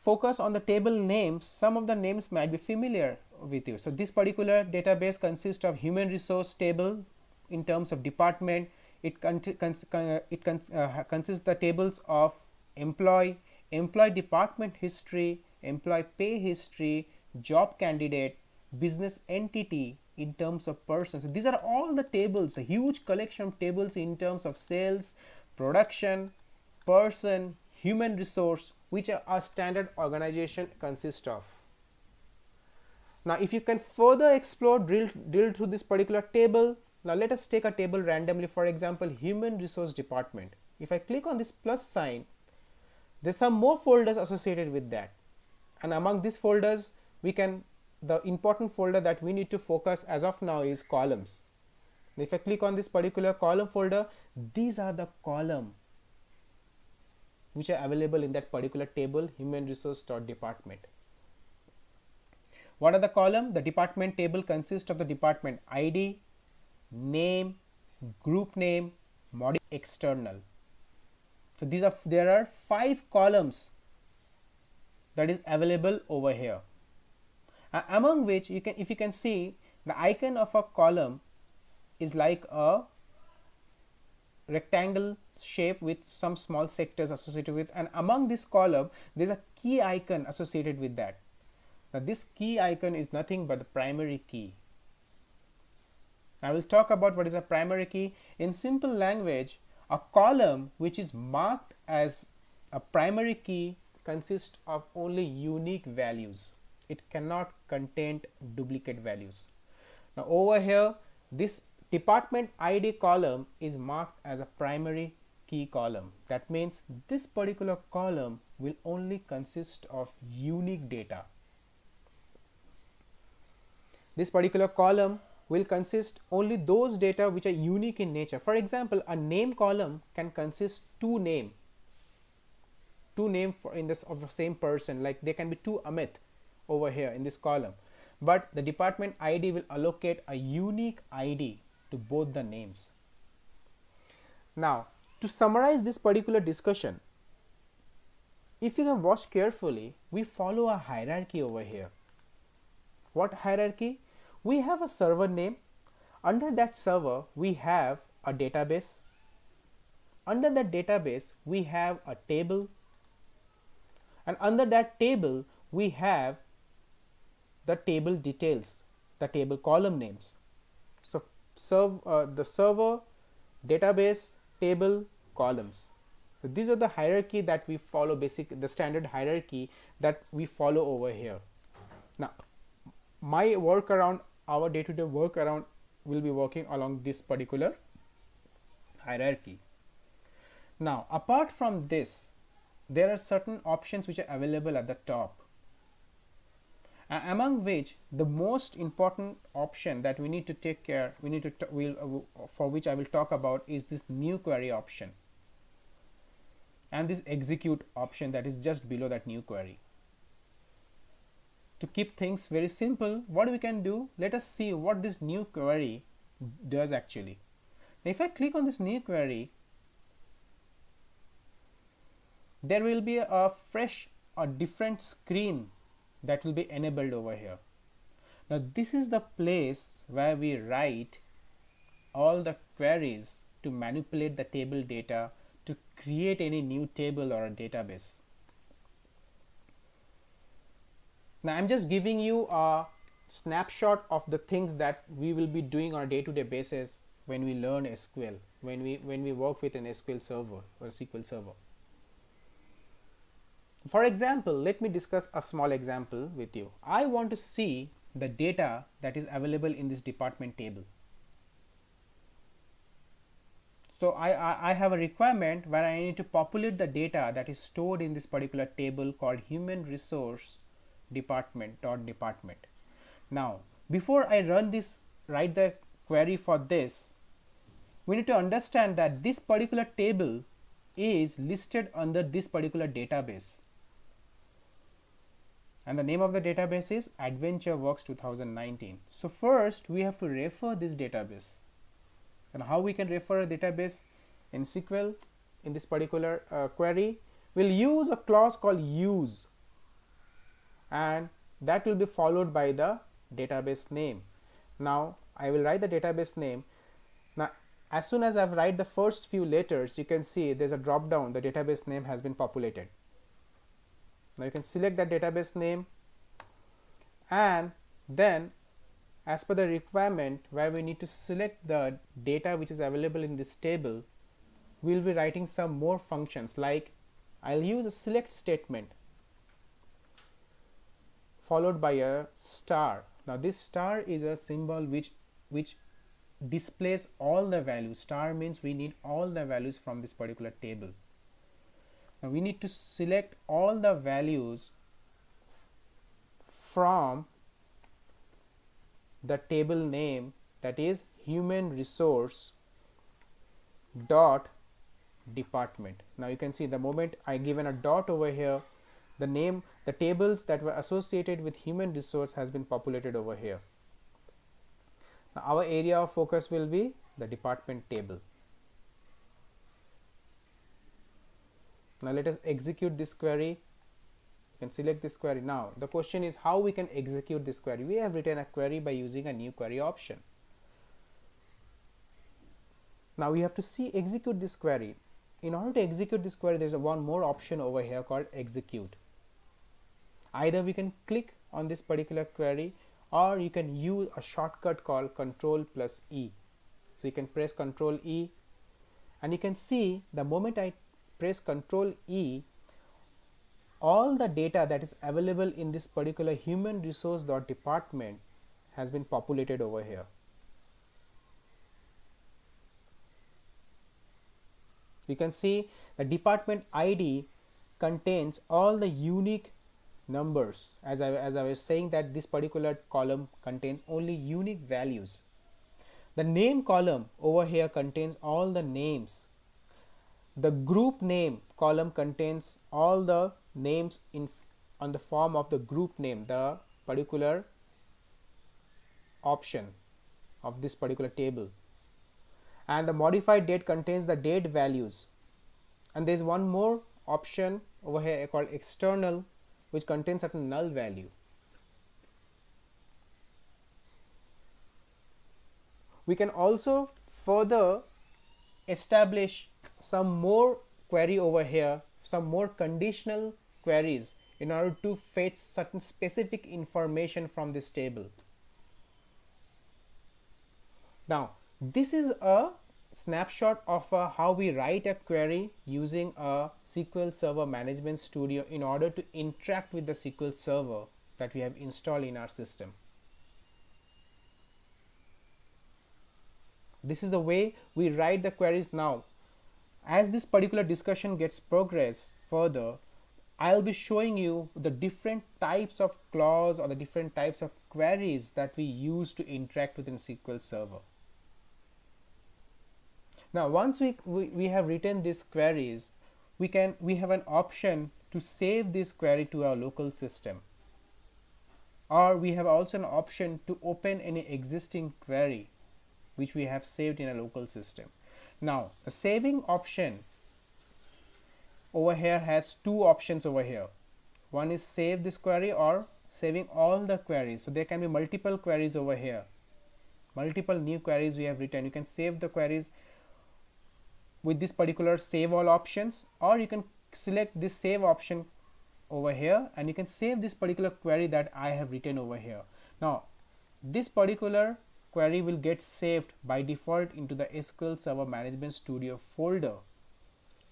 focus on the table names, some of the names might be familiar with you. So this particular database consists of human resource table in terms of department. It consists the tables of employee department history, employee pay history, job candidate, business entity in terms of persons. So these are all the tables, a huge collection of tables in terms of sales, production, person, human resource, which a standard organization consists of. Now if you can further explore, drill through this particular table. Now let us take a table randomly, for example human resource department. If I click on this plus sign, there's some more folders associated with that, and among these folders the important folder that we need to focus as of now is columns. If I click on this particular column folder, these are the column which are available in that particular table, human resource department. What are the column? The department table consists of the department ID, name, group name, module, external. So there are 5 columns that is available over here, among which if you can see, the icon of a column is like a rectangle shape with some small sectors associated with, and among this column there is a key icon associated with that. Now this key icon is nothing but the primary key. I will talk about what is a primary key. In simple language, a column which is marked as a primary key consists of only unique values. It cannot contain duplicate values. Now over here, this department ID column is marked as a primary key column. That means this particular column will only consist of unique data. This particular column will consist only those data which are unique in nature. For example, a name column can consist two name for in this of the same person, like there can be 2 Amit over here in this column, but the department ID will allocate a unique ID to both the names. Now to summarize this particular discussion, if you have watched carefully, we follow a hierarchy over here. What hierarchy? We have a server name. Under that server we have a database. Under that database we have a table, and under that table we have the table details, the table column names. So the server, database, table, columns. So these are the hierarchy that we follow, the standard hierarchy that we follow over here. Now my workaround, our day-to-day workaround will be working along this particular hierarchy. Now apart from this, there are certain options which are available at the top, among which the most important option that we need to take care, for which I will talk about, is this new query option and this execute option that is just below that new query. To keep things very simple, what we can do, let us see what this new query does actually. Now, if I click on this new query, there will be a different screen that will be enabled over here. Now this is the place where we write all the queries to manipulate the table data to create any new table or a database. Now I'm just giving you a snapshot of the things that we will be doing on a day-to-day basis when we learn SQL, when we work with an SQL Server or a SQL Server. For example, let me discuss a small example with you. I want to see the data that is available in this department table. So I have a requirement where I need to populate the data that is stored in this particular table called human resource department. Now before I write the query for this, we need to understand that this particular table is listed under this particular database, and the name of the database is AdventureWorks 2019. So first we have to refer this database, and how we can refer a database in SQL in this particular query, we'll use a clause called use, and that will be followed by the database name. Now I will write the database name. Now as soon as I've write the first few letters, you can see there's a drop down, the database name has been populated. Now you can select that database name, and then as per the requirement where we need to select the data which is available in this table, we'll be writing some more functions, like I'll use a select statement followed by a star. Now this star is a symbol which displays all the values. Star means we need all the values from this particular table. Now we need to select all the values from the table name, that is human resource dot department. Now you can see the moment I given a dot over here, the name, the tables that were associated with human resource has been populated over here. Now our area of focus will be the department table. Now let us execute this query. You can select this query. Now the question is how we can execute this query. We have written a query by using a new query option. Now we have to see execute this query. In order to execute this query, there's one more option over here called execute. Either we can click on this particular query, or you can use a shortcut called Control plus E. So you can press Control E, and you can see the moment I press Control E, all the data that is available in this particular human resource dot department has been populated over here. You can see the department ID contains all the unique numbers. As I was saying, that this particular column contains only unique values. The name column over here contains all the names. The group name column contains all the names on the form of the group name, the particular option of this particular table. And the modified date contains the date values. And there is one more option over here called external, which contains certain null value. We can also further establish some more query over here, some more conditional queries in order to fetch certain specific information from this table. Now this is a snapshot of how we write a query using a SQL Server Management Studio in order to interact with the SQL Server that we have installed in our system. This is the way we write the queries. Now as this particular discussion gets progress further, I'll be showing you the different types of clause or the different types of queries that we use to interact within SQL Server. Now once we have written these queries, we have an option to save this query to our local system, or we have also an option to open any existing query which we have saved in a local system. Now the saving option over here has two options over here. One is save this query or saving all the queries. So there can be multiple queries over here, multiple new queries we have written. You can save the queries with this particular save all options, or you can select this save option over here and you can save this particular query that I have written over here. Now this particular query will get saved by default into the SQL Server Management Studio folder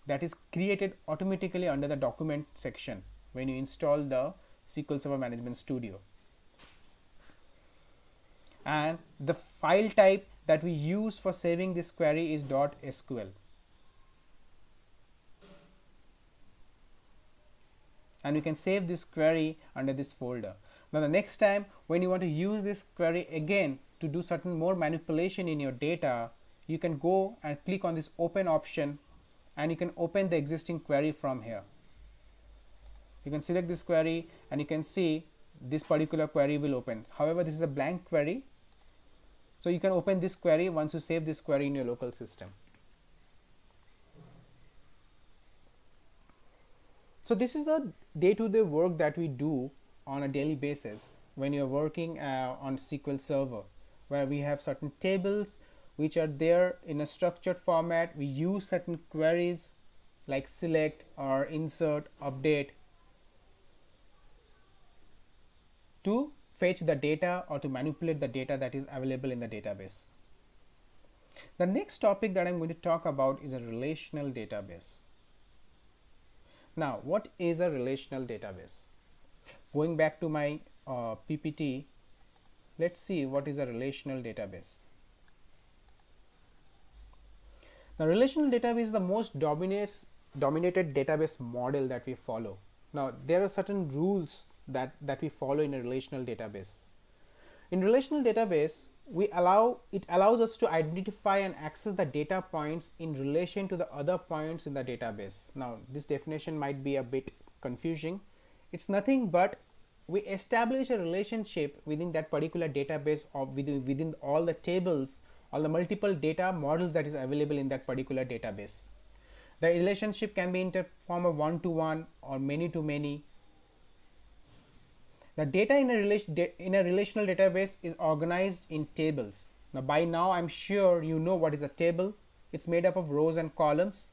that is created automatically under the document section when you install the SQL Server Management Studio. And the file type that we use for saving this query is .sql. And you can save this query under this folder. Now the next time when you want to use this query again to do certain more manipulation in your data, you can go and click on this open option and you can open the existing query from here. You can select this query and you can see this particular query will open. However, this is a blank query, so you can open this query once you save this query in your local system. So this is the day-to-day work that we do on a daily basis. when you're working on SQL Server, where we have certain tables which are there in a structured format. We use certain queries like select or insert, update to fetch the data or to manipulate the data that is available in the database. The next topic that I'm going to talk about is a relational database. Now, what is a relational database? Going back to my PPT, let's see what is a relational database. The relational database is the most dominated database model that we follow. Now, there are certain rules that we follow in a relational database. In relational database, it allows us to identify and access the data points in relation to the other points in the database. Now, this definition might be a bit confusing. It's nothing but we establish a relationship within that particular database or within all the tables, all the multiple data models that is available in that particular database. The relationship can be in the form of one-to-one or many-to-many. The data in a relational database is organized in tables. Now, by now I'm sure you know what is a table. It's made up of rows and columns,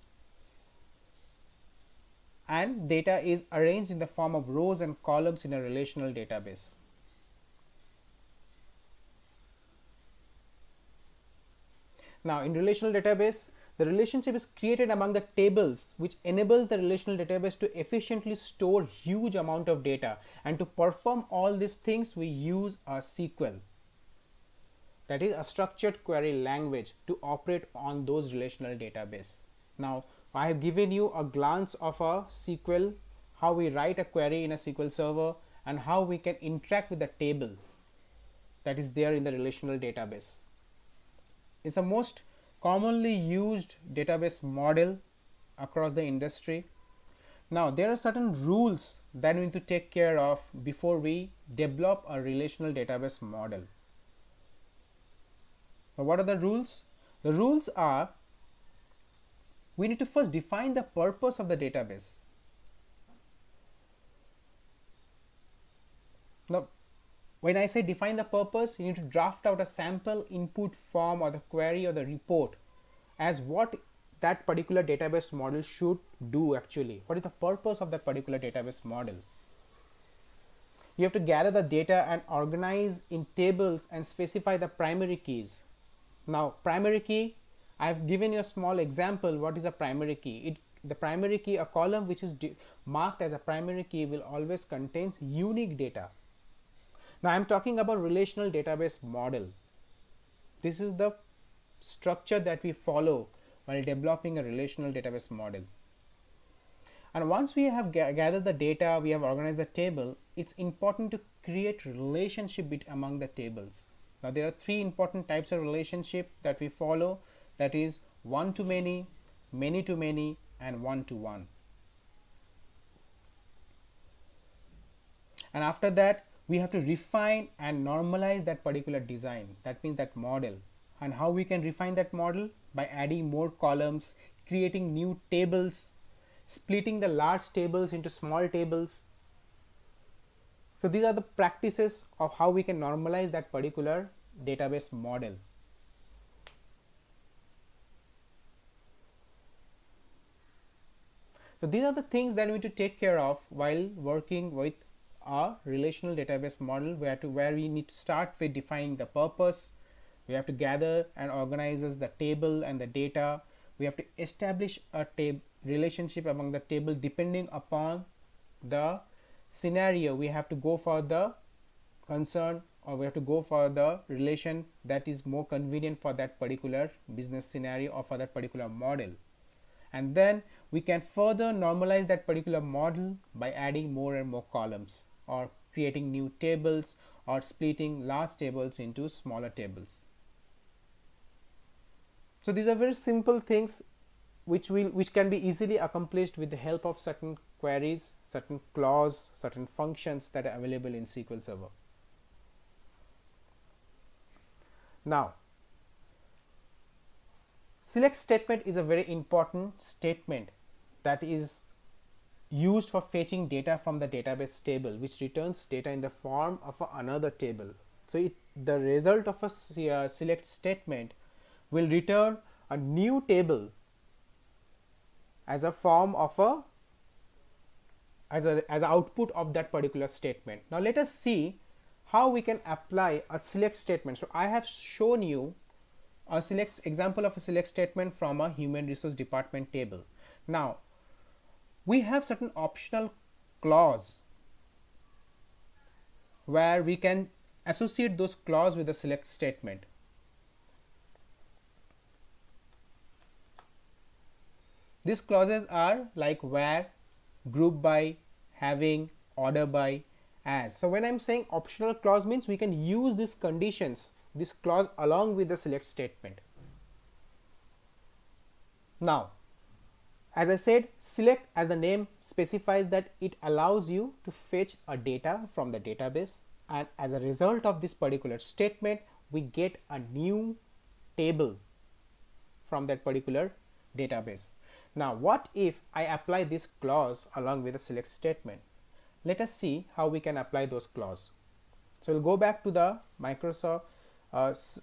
and data is arranged in the form of rows and columns in a relational database. Now, in relational database, the relationship is created among the tables, which enables the relational database to efficiently store huge amount of data. And to perform all these things, we use a SQL, that is a structured query language, to operate on those relational database. Now, I have given you a glance of a SQL, how we write a query in a SQL Server, and how we can interact with the table that is there in the relational database. It's the most commonly used database model across the industry. Now, there are certain rules that we need to take care of before we develop a relational database model. Now, what are the rules? The rules are, we need to first define the purpose of the database. Now, when I say define the purpose, you need to draft out a sample input form or the query or the report as what that particular database model should do actually. What is the purpose of that particular database model? You have to gather the data and organize in tables and specify the primary keys. Now, primary key, I have given you a small example. What is a primary key? The primary key, a column which is marked as a primary key, will always contains unique data. Now, I am talking about relational database model. This is the structure that we follow while developing a relational database model. And once we have gathered the data, we have organized the table, it's important to create relationship among the tables. Now, there are three important types of relationship that we follow, that is one-to-many, many-to-many, and one-to-one. And after that, we have to refine and normalize that particular design, that means that model. And how we can refine that model? By adding more columns, creating new tables, splitting the large tables into small tables. So these are the practices of how we can normalize that particular database model. So these are the things that we need to take care of while working with a relational database model, where we need to start with defining the purpose. We have to gather and organize the table and the data. We have to establish a relationship among the table depending upon the scenario. We have to go for the concern, or we have to go for the relation that is more convenient for that particular business scenario or for that particular model. And then we can further normalize that particular model by adding more and more columns, or creating new tables, or splitting large tables into smaller tables. So these are very simple things which can be easily accomplished with the help of certain queries, certain clause, certain functions that are available in SQL Server. Now, select statement is a very important statement that is used for fetching data from the database table, which returns data in the form of another table. So the result of a select statement will return a new table as a form of a as an output of that particular statement. Now let us see how we can apply a select statement. So I have shown you a example of a select statement from a human resource department table. Now we have certain optional clause where we can associate those clause with the select statement. These clauses are like where, group by, having, order by, as. So when I'm saying optional clause means we can use these conditions, this clause along with the select statement. Now, as I said, select, as the name specifies, that it allows you to fetch a data from the database, and as a result of this particular statement we get a new table from that particular database. Now what if I apply this clause along with the select statement? Let us see how we can apply those clause. So we'll go back to the Microsoft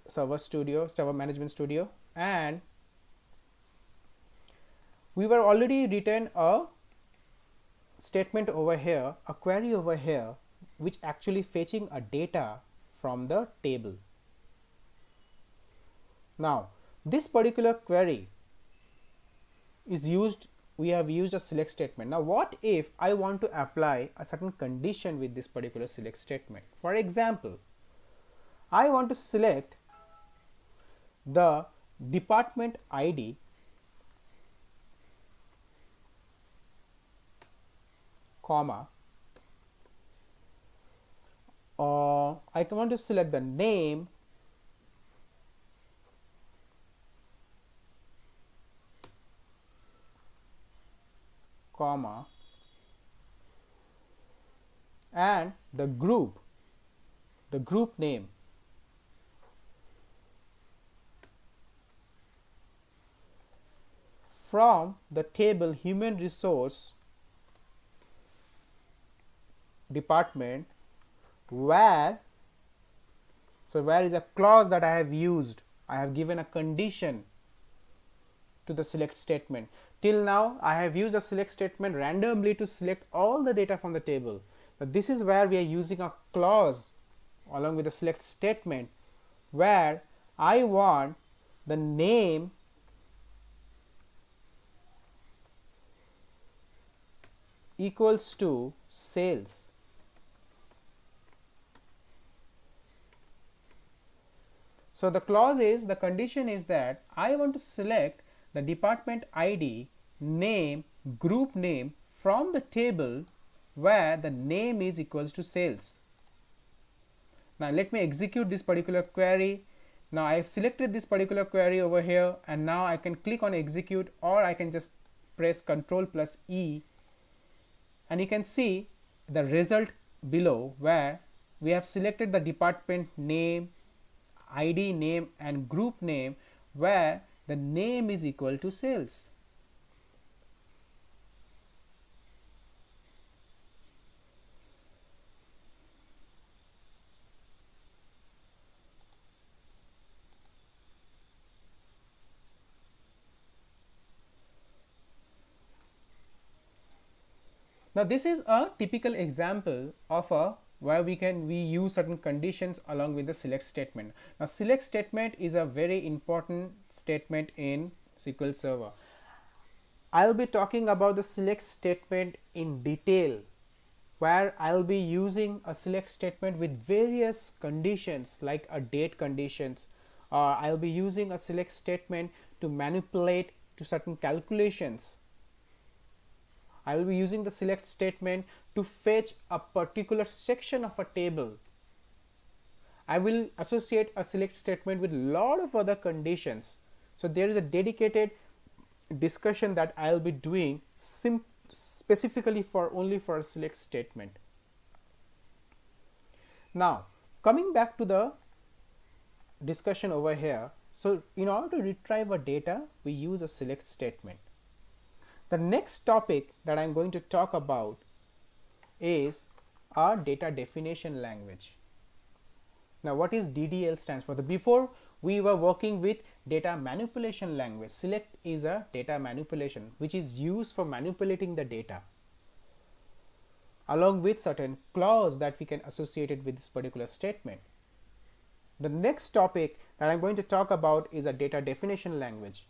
Server Management Studio, and we were already written a statement over here, a query over here, which actually fetching a data from the table. Now this particular query is used, we have used a select statement. Now what if I want to apply a certain condition with this particular select statement? For example, I want to select the department ID comma, I want to select the name comma, and the group name. From the table human resource department, where, so where is a clause that I have used, I have given a condition to the select statement. Till now I have used a select statement randomly to select all the data from the table, but this is where we are using a clause along with the select statement where I want the name equals to sales. So the clause is, the condition is that I want to select the department ID, name, group name from the table where the name is equals to sales. Now let me execute this particular query. Now I have selected this particular query over here, and now I can click on execute, or I can just press Ctrl plus E, and you can see the result below where we have selected the department name, ID name and group name where the name is equal to sales. Now this is a typical example of a where we use certain conditions along with the select statement. Now select statement is a very important statement in SQL Server. I'll be talking about the select statement in detail, where I'll be using a select statement with various conditions like a date conditions, or I'll be using a select statement to manipulate to certain calculations. I will be using the select statement to fetch a particular section of a table. I will associate a select statement with a lot of other conditions. So there is a dedicated discussion that I will be doing specifically only for a select statement. Now coming back to the discussion over here. So in order to retrieve a data, we use a select statement. The next topic that I'm going to talk about is our data definition language. Now, what is DDL stands for? Before we were working with data manipulation language. Select is a data manipulation which is used for manipulating the data, along with certain clause that we can associate it with this particular statement. The next topic that I'm going to talk about is a data definition language.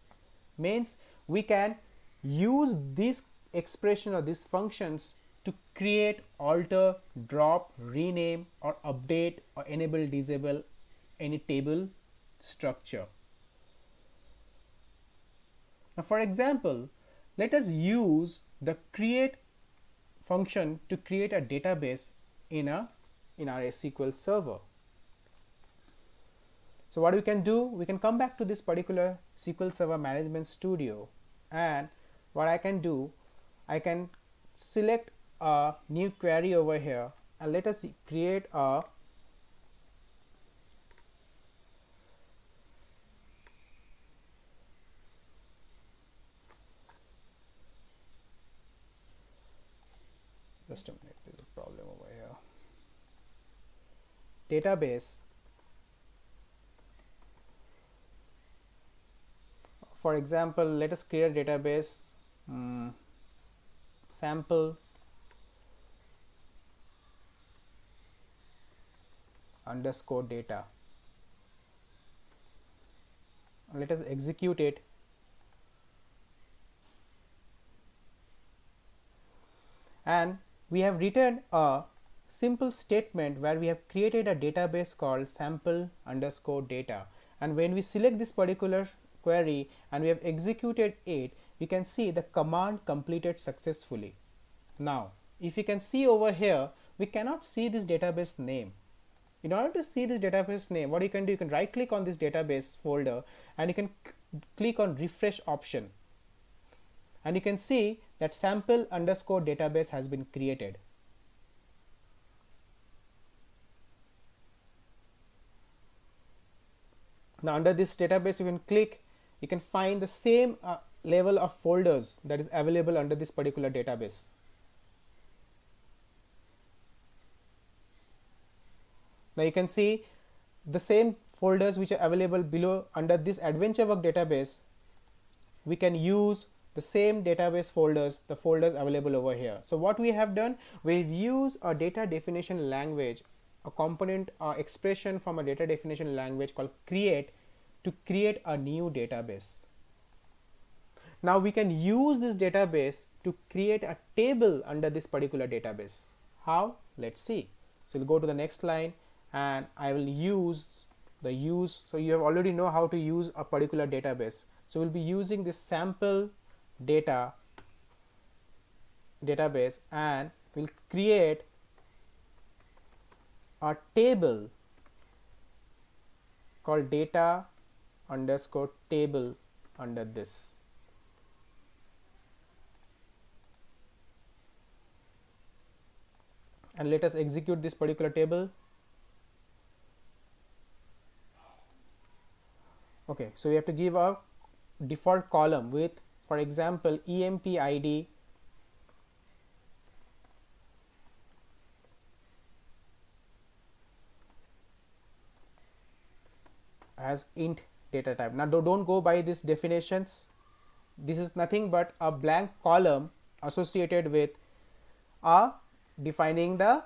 Means we can use this expression or these functions to create, alter, drop, rename or update or enable, disable any table structure. Now, for example, let us use the create function to create a database in our SQL Server. So what we can do, we can come back to this particular SQL Server Management Studio, and what I can do, I can select a new query over here, and let us create a just a minute, there's a problem over here. Database. For example, let us create a database sample underscore data. Let us execute it. And we have written a simple statement where we have created a database called sample underscore data. And when we select this particular query and we have executed it, we can see the command completed successfully. Now, if you can see over here, we cannot see this database name. In order to see this database name, what you can do, you can right click on this database folder and you can click on refresh option, and you can see that sample underscore database has been created. Now, under this database, you can click, you can find the same level of folders that is available under this particular database. Now, you can see the same folders which are available below under this adventure work database. We can use the same database folders, the folders available over here. So what we have done, we've used a data definition language, a component or expression from a data definition language called create, to create a new database. Now we can use this database to create a table under this particular database. How? Let's see. So we'll go to the next line and I will use the use. So you have already know how to use a particular database. So we'll be using this sample data database and we'll create a table called data underscore table under this. And let us execute this particular table. Okay, so we have to give a default column with, for example, EMP ID as int data type. Now don't go by these definitions. This is nothing but a blank column associated with defining the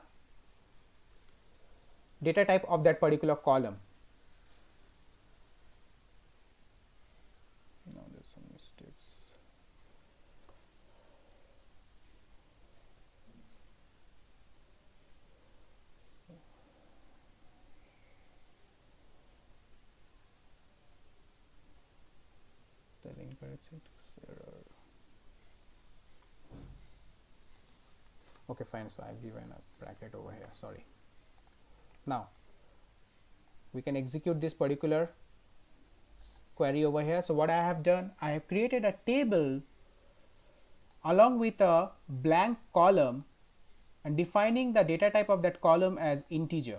data type of that particular column. Now there's some mistakes. The incorrect syntax error. Okay, fine. So I've given a bracket over here. Sorry. Now we can execute this particular query over here. So what I have done, I have created a table along with a blank column and defining the data type of that column as integer.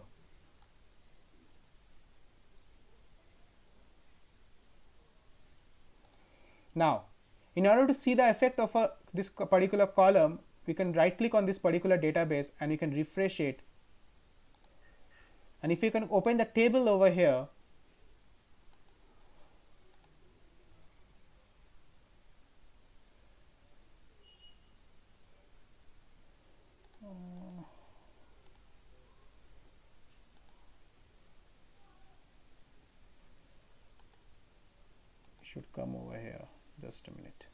Now In order to see the effect of this particular column, we can right click on this particular database and you can refresh it. And if you can open the table over here, should come over here. Just a minute.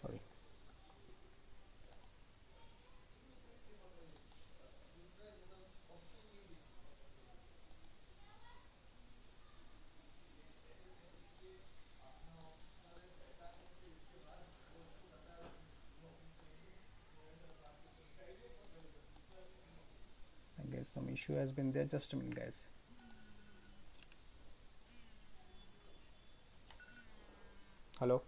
Sorry. I guess some issue has been there. Just a minute, guys. Hello.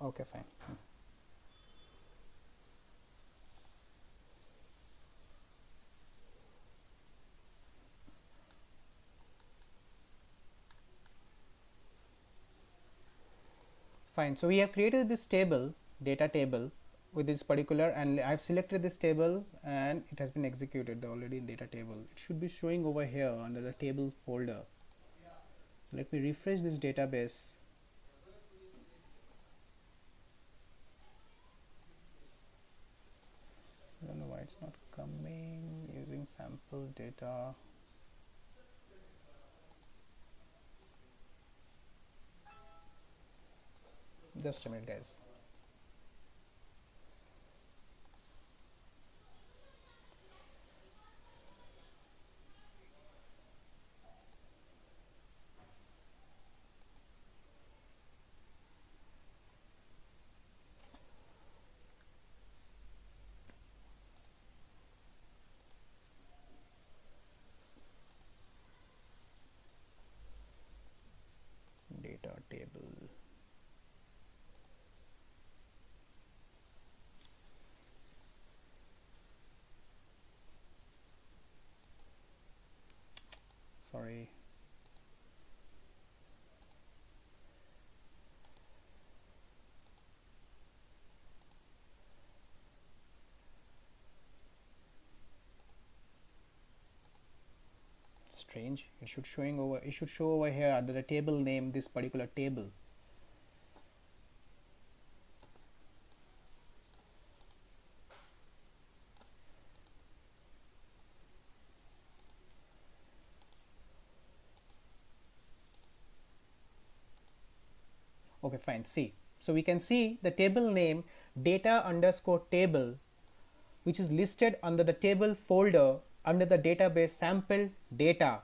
Okay, fine. Fine. So we have created this table, data table, with this particular, and I've selected this table and it has been executed already in data table. It should be showing over here under the table folder. Let me refresh this database. I don't know why it's not coming. Using sample data. Just a minute, guys. Data table. Sorry. Strange. It should show over here under the table name, this particular table. Okay, fine. See, so we can see the table name data underscore table, which is listed under the table folder under the database sample data.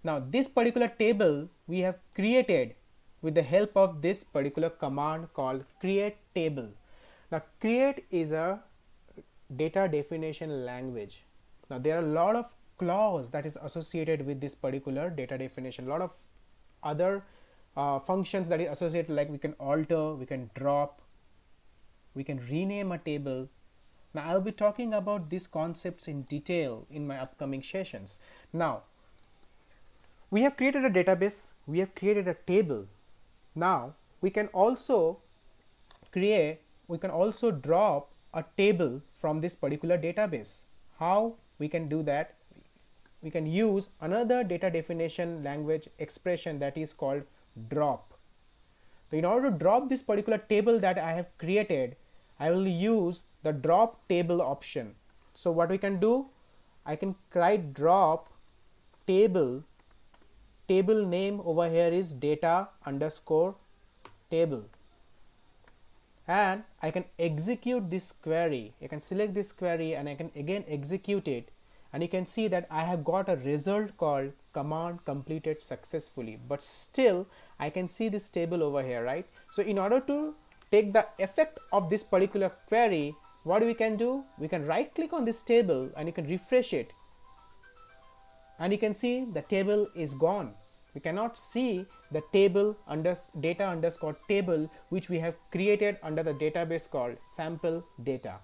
Now this particular table we have created with the help of this particular command called create table. Now create is a data definition language. Now there are a lot of clause that is associated with this particular data definition, a lot of other functions that is associated, like we can alter, we can drop, we can rename a table. Now I'll be talking about these concepts in detail in my upcoming sessions. Now we have created a database, we have created a table. Now we can also drop a table from this particular database. How we can do that? We can use another data definition language expression that is called drop. So in order to drop this particular table that I have created, I will use the drop table option. So what we can do, I can write drop table, table name over here is data underscore table, and I can execute this query. I can select this query and I can again execute it, and you can see that I have got a result called command completed successfully, but still I can see this table over here, right? So in order to take the effect of this particular query, what we can do, we can right click on this table and you can refresh it, and you can see the table is gone. We cannot see the table under data underscore table which we have created under the database called sample data.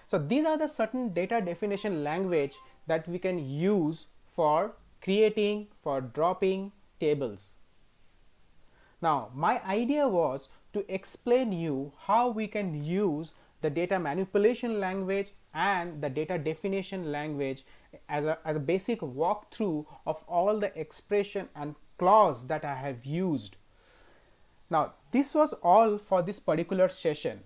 So these are the certain data definition language that we can use for creating, for dropping tables. Now my idea was to explain you how we can use the data manipulation language and the data definition language as a basic walkthrough of all the expression and clause that I have used. Now this was all for this particular session.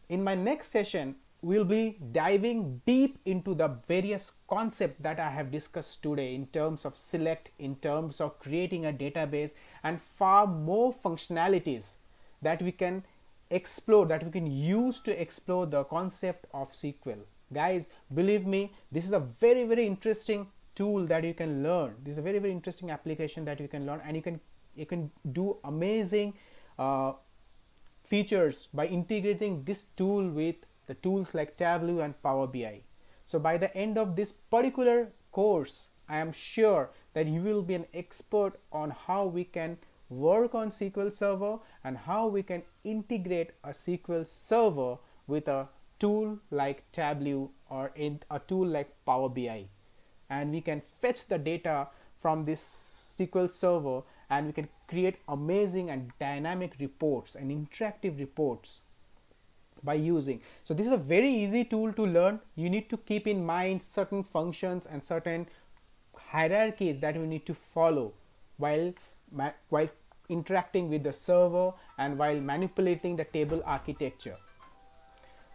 In my next session, we'll be diving deep into the various concepts that I have discussed today in terms of select, in terms of creating a database, and far more functionalities that we can explore, that we can use to explore the concept of SQL. Guys, believe me, this is a very interesting tool that you can learn. This is a very interesting application that you can learn, and you can do amazing features by integrating this tool with the tools like Tableau and Power BI. So by the end of this particular course, I am sure that you will be an expert on how we can work on SQL Server and how we can integrate a SQL Server with a tool like Tableau or in a tool like Power BI. And we can fetch the data from this SQL Server and we can create amazing and dynamic reports and interactive reports by using. So this is a very easy tool to learn. You need to keep in mind certain functions and certain hierarchies that you need to follow while interacting with the server and while manipulating the table architecture.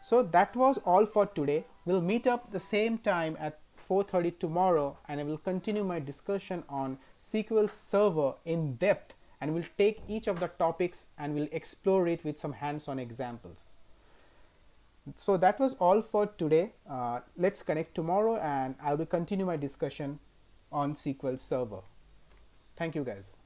So that was all for today. We'll meet up the same time at 4:30 tomorrow, and I will continue my discussion on SQL Server in depth, and we'll take each of the topics and we'll explore it with some hands-on examples. So that was all for today. Let's connect tomorrow and I will continue my discussion on SQL Server. Thank you guys.